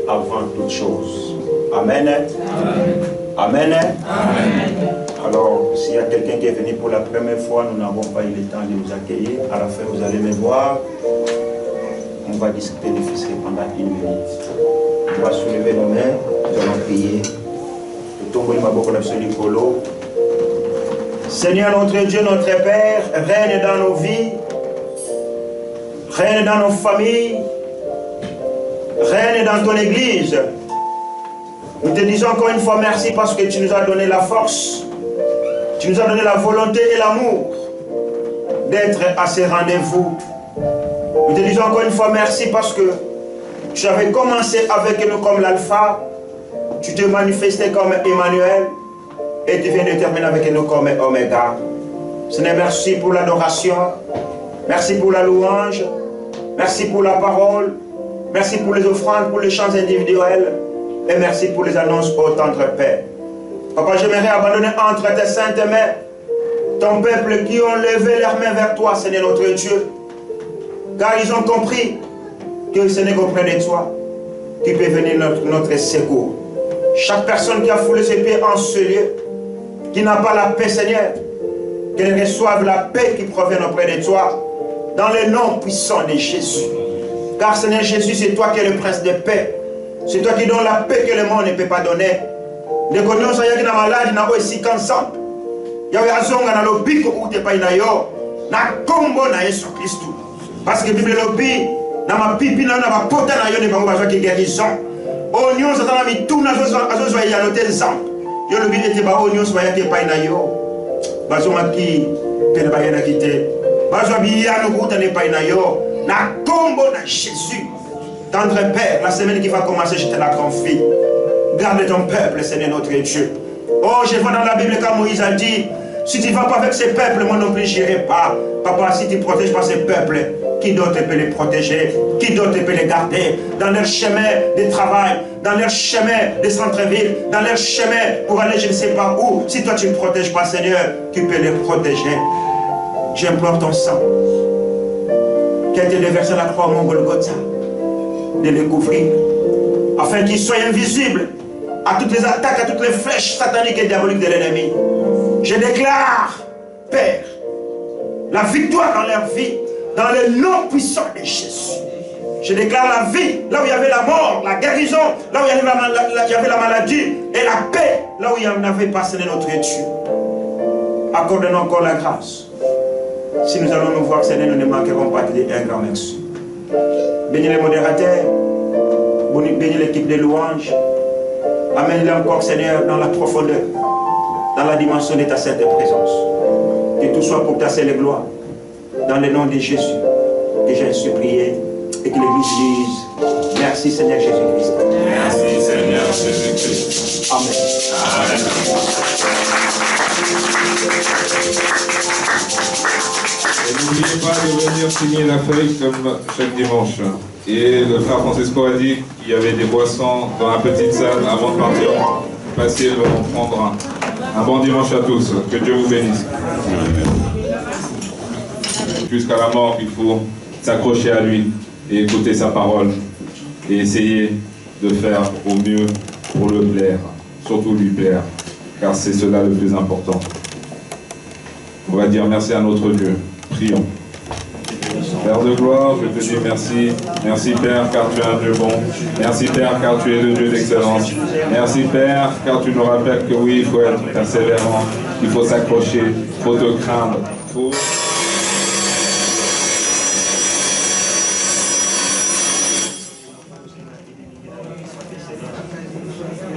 avant toute chose. Amen. Amen. Amen. Alors, s'il y a quelqu'un qui est venu pour la première fois, nous n'avons pas eu le temps de vous accueillir. À la fin, vous allez me voir. On va discuter des fils pendant 1 minute. On va soulever nos mains, nous allons prier. Seigneur notre Dieu, notre Père, règne dans nos vies, règne dans nos familles, règne dans ton Église. Nous te disons encore une fois merci parce que tu nous as donné la force, tu nous as donné la volonté et l'amour d'être à ces rendez-vous. Nous te disons encore une fois merci parce que tu avais commencé avec nous comme l'alpha, tu te manifestais comme Emmanuel et tu viens de terminer avec nous comme Oméga. Seigneur, merci pour l'adoration, merci pour la louange, merci pour la parole, merci pour les offrandes, pour les chants individuels et merci pour les annonces au tendre Père. Papa, j'aimerais abandonner entre tes saintes mains ton peuple qui ont levé leurs mains vers toi, Seigneur notre Dieu, car ils ont compris que ce n'est qu'auprès de toi qui peut venir notre secours. Chaque personne qui a foulé ses pieds en ce lieu, qui n'a pas la paix, Seigneur, qu'elle reçoive la paix qui provient auprès de toi, dans le nom puissant de Jésus. Car Seigneur Jésus, c'est toi qui es le prince de paix. C'est toi qui donnes la paix que le monde ne peut pas donner. Ne connaissons pas na malade na aussi ensemble. Yawe azonga na lobiko ute pa ina yo na kombo na Yesu Christ. Parce que Bible lobi na mapipi na ba pota na yo ne bango bazwa ki guérison. Onyo za na mituna azozo ya notel zamp. Yo lobi ete ba onyo so ya ke pa ina yo. Bazo maki pena ba yana kite. Bazo biya no kuta ne pa ina yo na kombo na Jésus. Tendre Père, la semaine qui va commencer, je te la confie. Garde ton peuple, Seigneur notre Dieu. Oh, je vois dans la Bible quand Moïse a dit, si tu ne vas pas avec ces peuples, moi non plus, je n'irai pas. Papa, si tu ne protèges pas ces peuples, qui d'autre peut les protéger? Qui d'autre peut les garder? Dans leur chemin de travail, dans leur chemin de centre-ville, dans leur chemin pour aller je ne sais pas où. Si toi tu ne protèges pas, Seigneur, tu peux les protéger. J'implore ton sang qui a été déversé à la croix au Mont Golgotha, de les couvrir, afin qu'ils soient invisibles à toutes les attaques, à toutes les flèches sataniques et diaboliques de l'ennemi. Je déclare, Père, la victoire dans leur vie, dans le nom puissant de Jésus. Je déclare la vie, là où il y avait la mort, la guérison, là où il y avait la maladie, et la paix, là où il n'y en avait pas, Seigneur notre Dieu. Accorde-nous encore la grâce. Si nous allons nous voir, Seigneur, nous ne manquerons pas de dire un grand merci. Bénis les modérateurs, bénis l'équipe de louanges. Amène-les encore, Seigneur, dans la profondeur, dans la dimension de ta sainte présence. Que tout soit pour ta seule gloire. Dans le nom de Jésus, que j'ai supplié et que l'Église dise merci, Seigneur Jésus-Christ. Merci, Seigneur Jésus-Christ. Amen. Amen. Et n'oubliez pas de venir signer la feuille comme chaque dimanche. Et le frère Francisco a dit qu'il y avait des boissons dans la petite salle avant de partir. Passez le prendre un bon dimanche à tous. Que Dieu vous bénisse. Jusqu'à la mort, il faut s'accrocher à lui et écouter sa parole et essayer de faire au mieux pour le plaire, surtout lui plaire, car c'est cela le plus important. On va dire merci à notre Dieu. Prions. Père de gloire, je te dis merci. Merci Père, car tu es un Dieu bon. Merci Père, car tu es le Dieu d'excellence. Merci Père, car tu nous rappelles que oui, il faut être persévérant, il faut s'accrocher, il faut te craindre.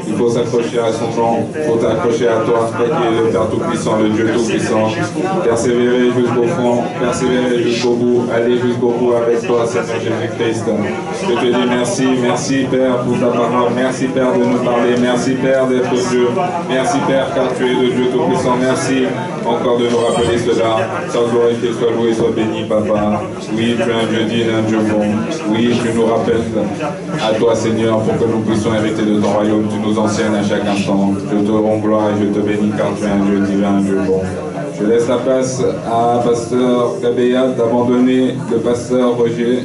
Il faut s'accrocher à son nom, il faut t'accrocher à toi, toi qui es le Père Tout-Puissant, le Dieu Tout-Puissant. Persévérer jusqu'au fond, persévérer jusqu'au bout, aller jusqu'au bout avec toi, Seigneur Jésus-Christ. Je te dis merci, merci Père pour ta parole, merci Père de nous parler, merci Père d'être Dieu, merci Père car tu es le Dieu Tout-Puissant, merci encore de nous rappeler cela. Sois glorifié, sois loué, sois béni, Papa. Oui, tu es un Dieu digne, un Dieu bon. Oui, tu nous rappelles à toi, Seigneur, pour que nous puissions hériter de ton royaume. Tu nous enseignes à chaque instant. Je te rends gloire et je te bénis car tu es un Dieu divin, un Dieu bon. Je laisse la place à Pasteur Gabéa d'abandonner le Pasteur Roger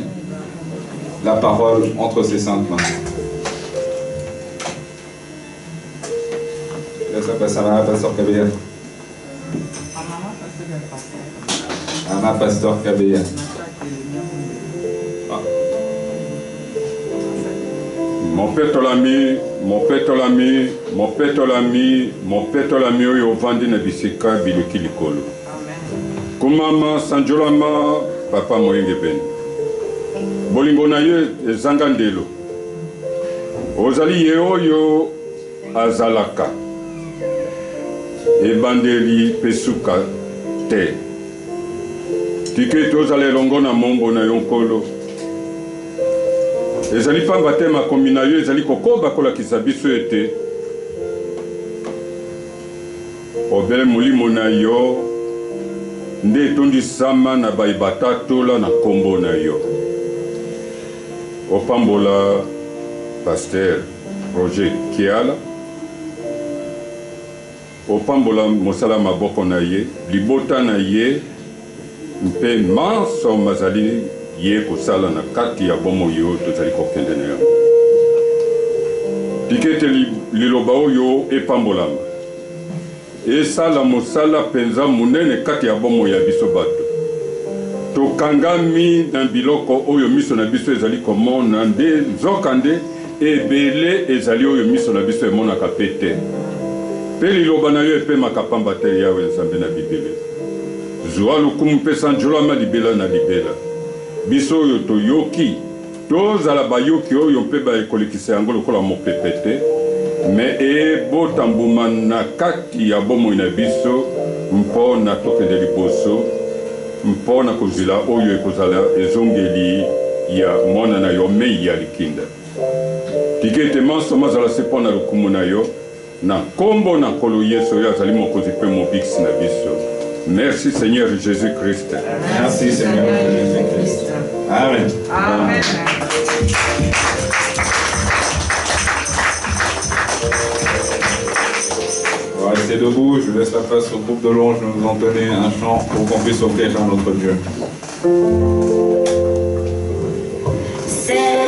la parole entre ses saintes mains. Je laisse la place à Pasteur Gabéa. À ma Pasteur Gabéa. Mon père Tolami, mon père Tolami, mon père Tolami, mon père Tolami oyo vandi na bisika bileki likolo. Kumama sanjolama papa moyenge ben. Bolingo na ye ezanga ndelo. Ozali ye oyo azalaka. Ebandeli pesuka te. Tike tozale longo na mombo na yonkolo. Ezali pamba te makomi na yo ezali kokoba kolakisa biso ete obele molimo na yo nde etondisama na bayebata tola na kombo na yo. Opambola Pasteur Roger Kiala, opambola mosala maboko na ye, libota na ye mpe manso mazali ye kosala na kati ya bomo yo tozali kokende na yango. Tikete liloba oyo epambolama esala mosala penza munene kati ya bomo ya biso bato. Tokangami na biloko oyo miso na biso ezali komona nde nzokande ebele ezali oyo miso na biso emonaka pe te. Pe liloba na yo epemaka pamba te yawe nzambe na bibele. Zwa lokumu mpe sanjolama libela na libela. Biso oyo toyoki tozala bayoki oyo mpe baekolekisa yango lokola mopepe te, me ebota mbuma na kati ya bomoi na biso mpo na tokende liboso mpo na kozila oyo ekozala ezongeli ya mwana na yo mei ya likinda. Tike ete manso mazala se mpo na lokumu na yo na kombo na nkolo Yesu oyo azali mokonzi mpe mobikisi na biso. Merci Seigneur Jésus-Christ. Merci Seigneur Jésus-Christ. Amen. Amen. On va rester debout. Je laisse la place au groupe de louanges de nous entonner un chant pour qu'on puisse offrir à notre Dieu. Yeah.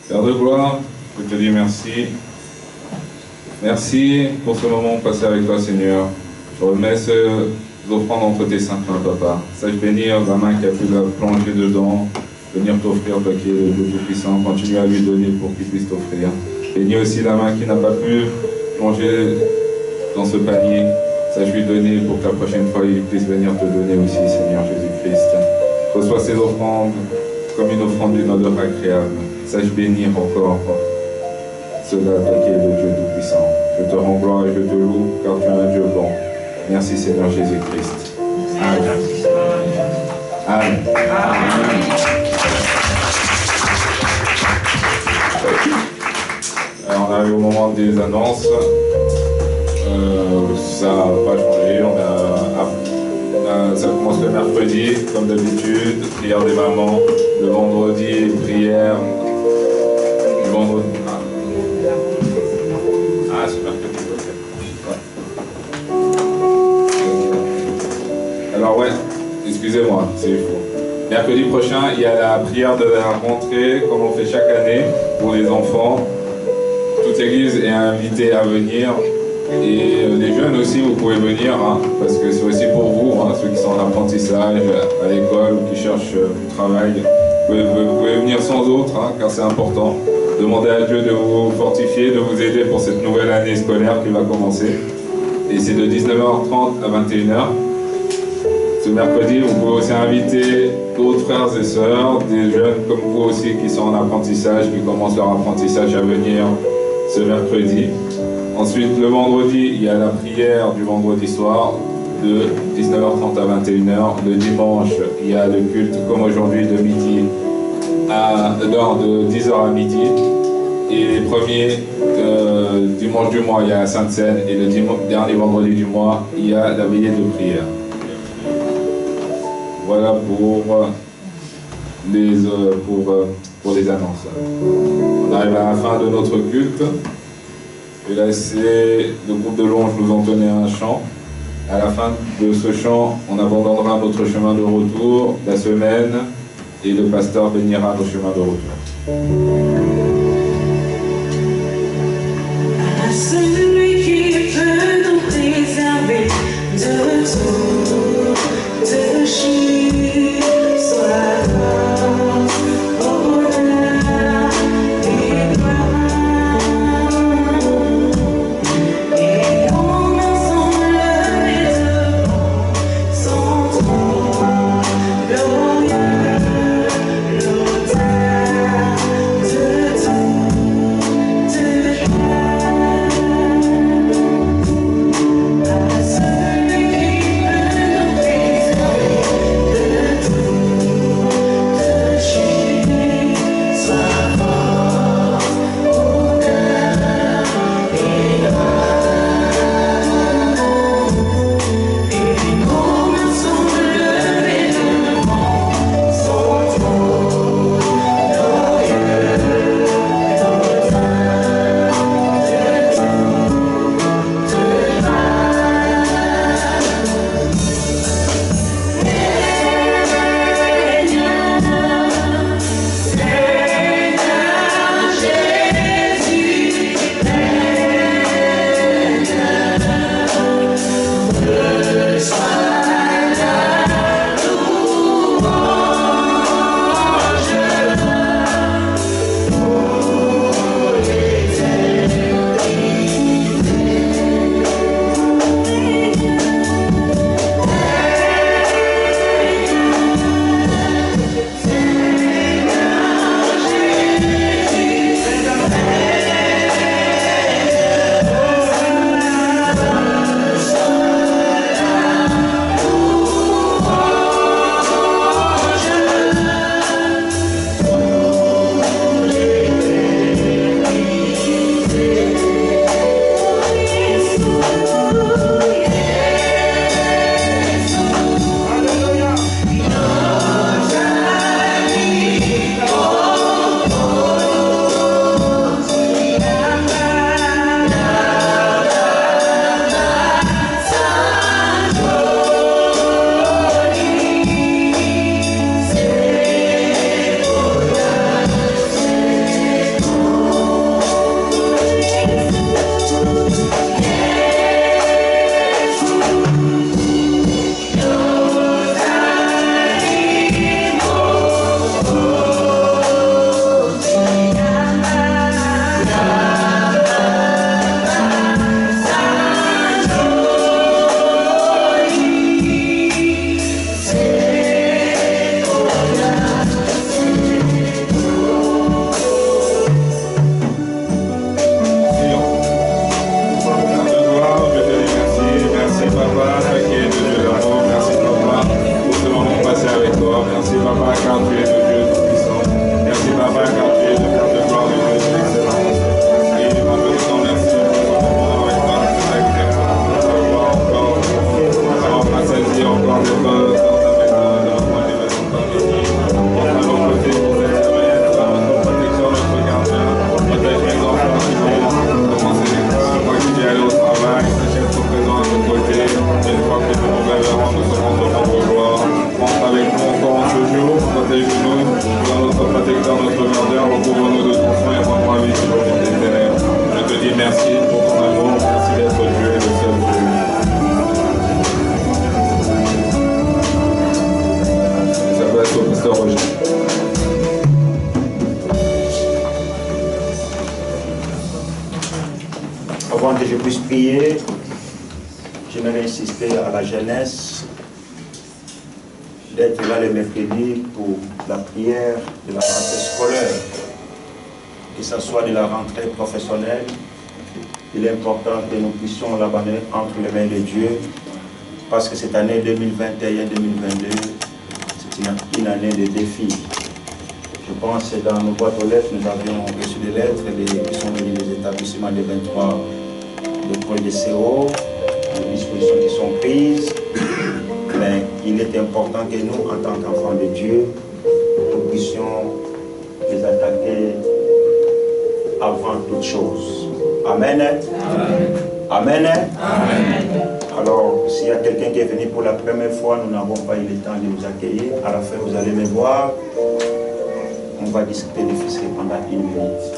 Père de gloire, je te dis merci. Merci pour ce moment passé avec toi, Seigneur. Je remets ces offrandes entre tes saintes mains, Papa. Sache bénir la main qui a pu la plonger dedans, venir t'offrir, toi qui es le Dieu Tout-Puissant. Continue à lui donner pour qu'il puisse t'offrir. Bénis aussi la main qui n'a pas pu plonger dans ce panier. Sache lui donner pour que la prochaine fois, il puisse venir te donner aussi, Seigneur Jésus-Christ. Reçois ces offrandes comme une offrande d'une odeur agréable. Sache bénir encore cela, toi qui es le Dieu Tout-Puissant. Je te rends gloire et je te loue, car tu es un Dieu bon. Merci Seigneur Jésus-Christ. Amen. Amen. Amen. Alors, on arrive au moment des annonces. Ça n'a pas changé. Ça commence le mercredi, comme d'habitude, prière des mamans. Le vendredi, prière. Le vendredi. Ah, c'est mercredi, ok. Ouais. Alors, ouais, excusez-moi, c'est faux. Mercredi prochain, il y a la prière de la rentrée, comme on fait chaque année, pour les enfants. Toute l'église est invitée à venir. Et les jeunes aussi, vous pouvez venir, hein, parce que c'est aussi pour vous, hein, ceux qui sont en apprentissage à l'école ou qui cherchent du travail. Vous pouvez venir sans autre, hein, car c'est important. Demandez à Dieu de vous fortifier, de vous aider pour cette nouvelle année scolaire qui va commencer. Et c'est de 19h30 à 21h. Ce mercredi, vous pouvez aussi inviter d'autres frères et sœurs, des jeunes comme vous aussi qui sont en apprentissage, qui commencent leur apprentissage à venir ce mercredi. Ensuite, le vendredi, il y a la prière du vendredi soir de 19h30 à 21h. Le dimanche, il y a le culte comme aujourd'hui de midi de 10h à midi. Et les premiers dimanches du mois, il y a la Sainte Seine. Et le dernier vendredi du mois, il y a la veillée de prière. Voilà pour les annonces. On arrive à la fin de notre culte. Je vais laisser le groupe de louanges nous entonner un chant. À la fin de ce chant, on abandonnera notre chemin de retour, la semaine, et le pasteur bénira nos chemins de retour. À celui qui peut nous préserver de tout, de chute, soit grâce, honneur et gloire. Et on ensemble les devants, son trône glorieux, l'autel de Avant que je puisse prier, j'aimerais insister à la jeunesse d'être là le mercredi pour la prière de la rentrée scolaire, que ce soit de la rentrée professionnelle. Il est important que nous puissions l'abandonner entre les mains de Dieu, parce que cette année 2021-2022, c'est une année de défis. Je pense que dans nos boîtes aux lettres, nous avions reçu des lettres qui sont venues des établissements des 23 écoles de CO, des dispositions qui sont prises. Mais il est important que nous, en tant qu'enfants de Dieu, nous puissions les attaquer avant toute chose. Amen. Amen. Amen. Alors, s'il y a quelqu'un qui est venu pour la première fois, nous n'avons pas eu le temps de vous accueillir. À la fin, vous allez me voir. On va discuter du fils pendant 1 minute.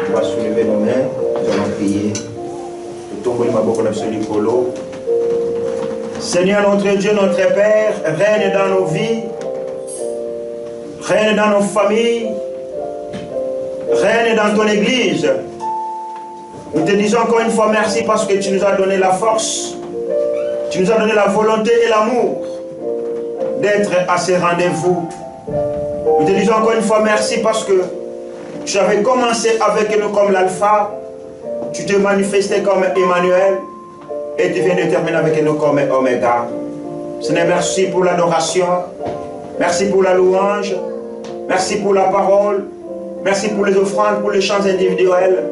On va soulever nos mains, nous allons prier. Seigneur notre Dieu, notre Père, règne dans nos vies, règne dans nos familles, règne dans ton Église. Nous te disons encore une fois merci parce que tu nous as donné la force, tu nous as donné la volonté et l'amour d'être à ces rendez-vous. Nous te disons encore une fois merci parce que tu avais commencé avec nous comme l'alpha, tu te manifestais comme Emmanuel et tu viens de terminer avec nous comme Oméga. Seigneur, merci pour l'adoration, merci pour la louange, merci pour la parole, merci pour les offrandes, pour les chants individuels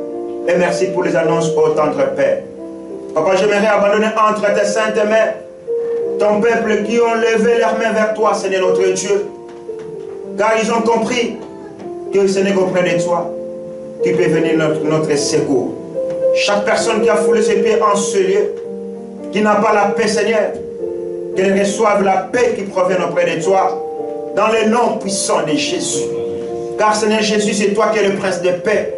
et merci pour les annonces au tendre Père. Papa, j'aimerais abandonner entre tes saintes mains ton peuple qui ont levé leurs mains vers toi, Seigneur notre Dieu, car ils ont compris que ce n'est qu'auprès de toi qui peut venir notre secours. Chaque personne qui a foulé ses pieds en ce lieu, qui n'a pas la paix, Seigneur, qu'elle reçoive la paix qui provient auprès de toi, dans le nom puissant de Jésus. Car Seigneur Jésus, c'est toi qui es le prince de paix.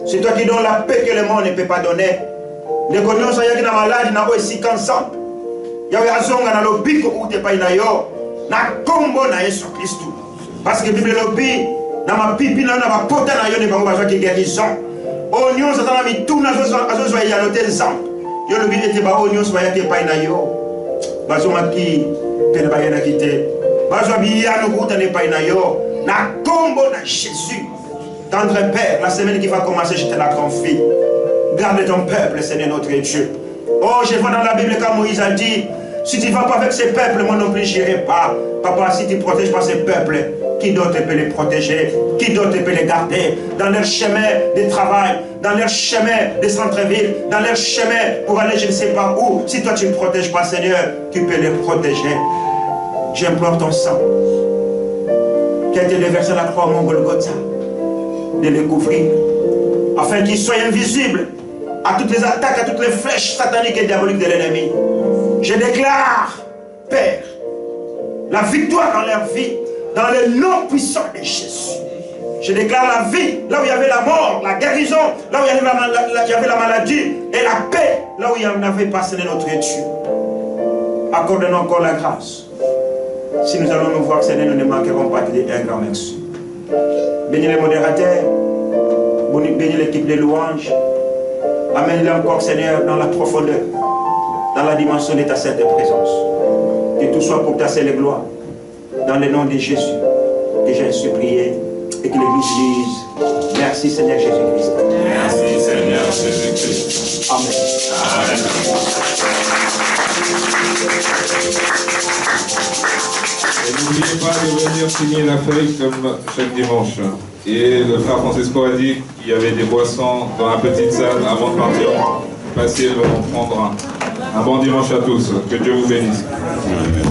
C'est toi qui donnes la paix que le monde ne peut pas donner. Les connaissances qui sont malades, nous aussi ensemble. Il y a des gens qui ont l'objet ou des pays d'ailleurs, na combo na Jésus Christ. Parce que la Bible lobby, na ma pipi na ma pota na yo ne ba ba qui guérison. Oignon ça na mi tout na zo ya noter sang. Yo lobby était ba oignon so ya ke pays na yo. Ba zo ma ki pe ba ya na kité. Ba zo bi ya no kuta ne pays na yo. Na combo na Jésus. Tendre Père, la semaine qui va commencer, je te la confie. Garde ton peuple, Seigneur notre Dieu. Oh, je vois dans la Bible quand Moïse a dit, si tu ne vas pas avec ces peuples, moi non plus, je n'irai pas. Papa, si tu ne protèges pas ces peuples, qui d'autre peut les protéger? Qui d'autre peut les garder? Dans leur chemin de travail, dans leur chemin de centre-ville, dans leur chemin pour aller je ne sais pas où. Si toi tu ne protèges pas, Seigneur, tu peux les protéger. J'implore ton sang qui a été déversé à la croix au Golgotha, de les couvrir, afin qu'ils soient invisibles à toutes les attaques, à toutes les flèches sataniques et diaboliques de l'ennemi. Je déclare, Père, la victoire dans leur vie, dans le nom puissant de Jésus. Je déclare la vie, là où il y avait la mort, la guérison, là où il y avait la maladie, et la paix, là où il n'y en avait pas, Seigneur notre Dieu. Accorde-nous encore la grâce. Si nous allons nous voir, Seigneur, nous ne manquerons pas de dire un grand merci. Bénis les modérateurs, bénis l'équipe de louanges. Amène-les encore, Seigneur, dans la profondeur, dans la dimension de ta sainte présence. Que tout soit pour ta seule gloire. Dans le nom de Jésus, que j'ai supplié et que l'Église dise merci, Seigneur Jésus-Christ. Merci, Seigneur Jésus-Christ. Amen. Amen. Et n'oubliez pas de venir signer la feuille comme chaque dimanche. Et le frère Francisco a dit qu'il y avait des boissons dans la petite salle avant de partir. Passez, le prendre un bon dimanche à tous. Que Dieu vous bénisse. Amen.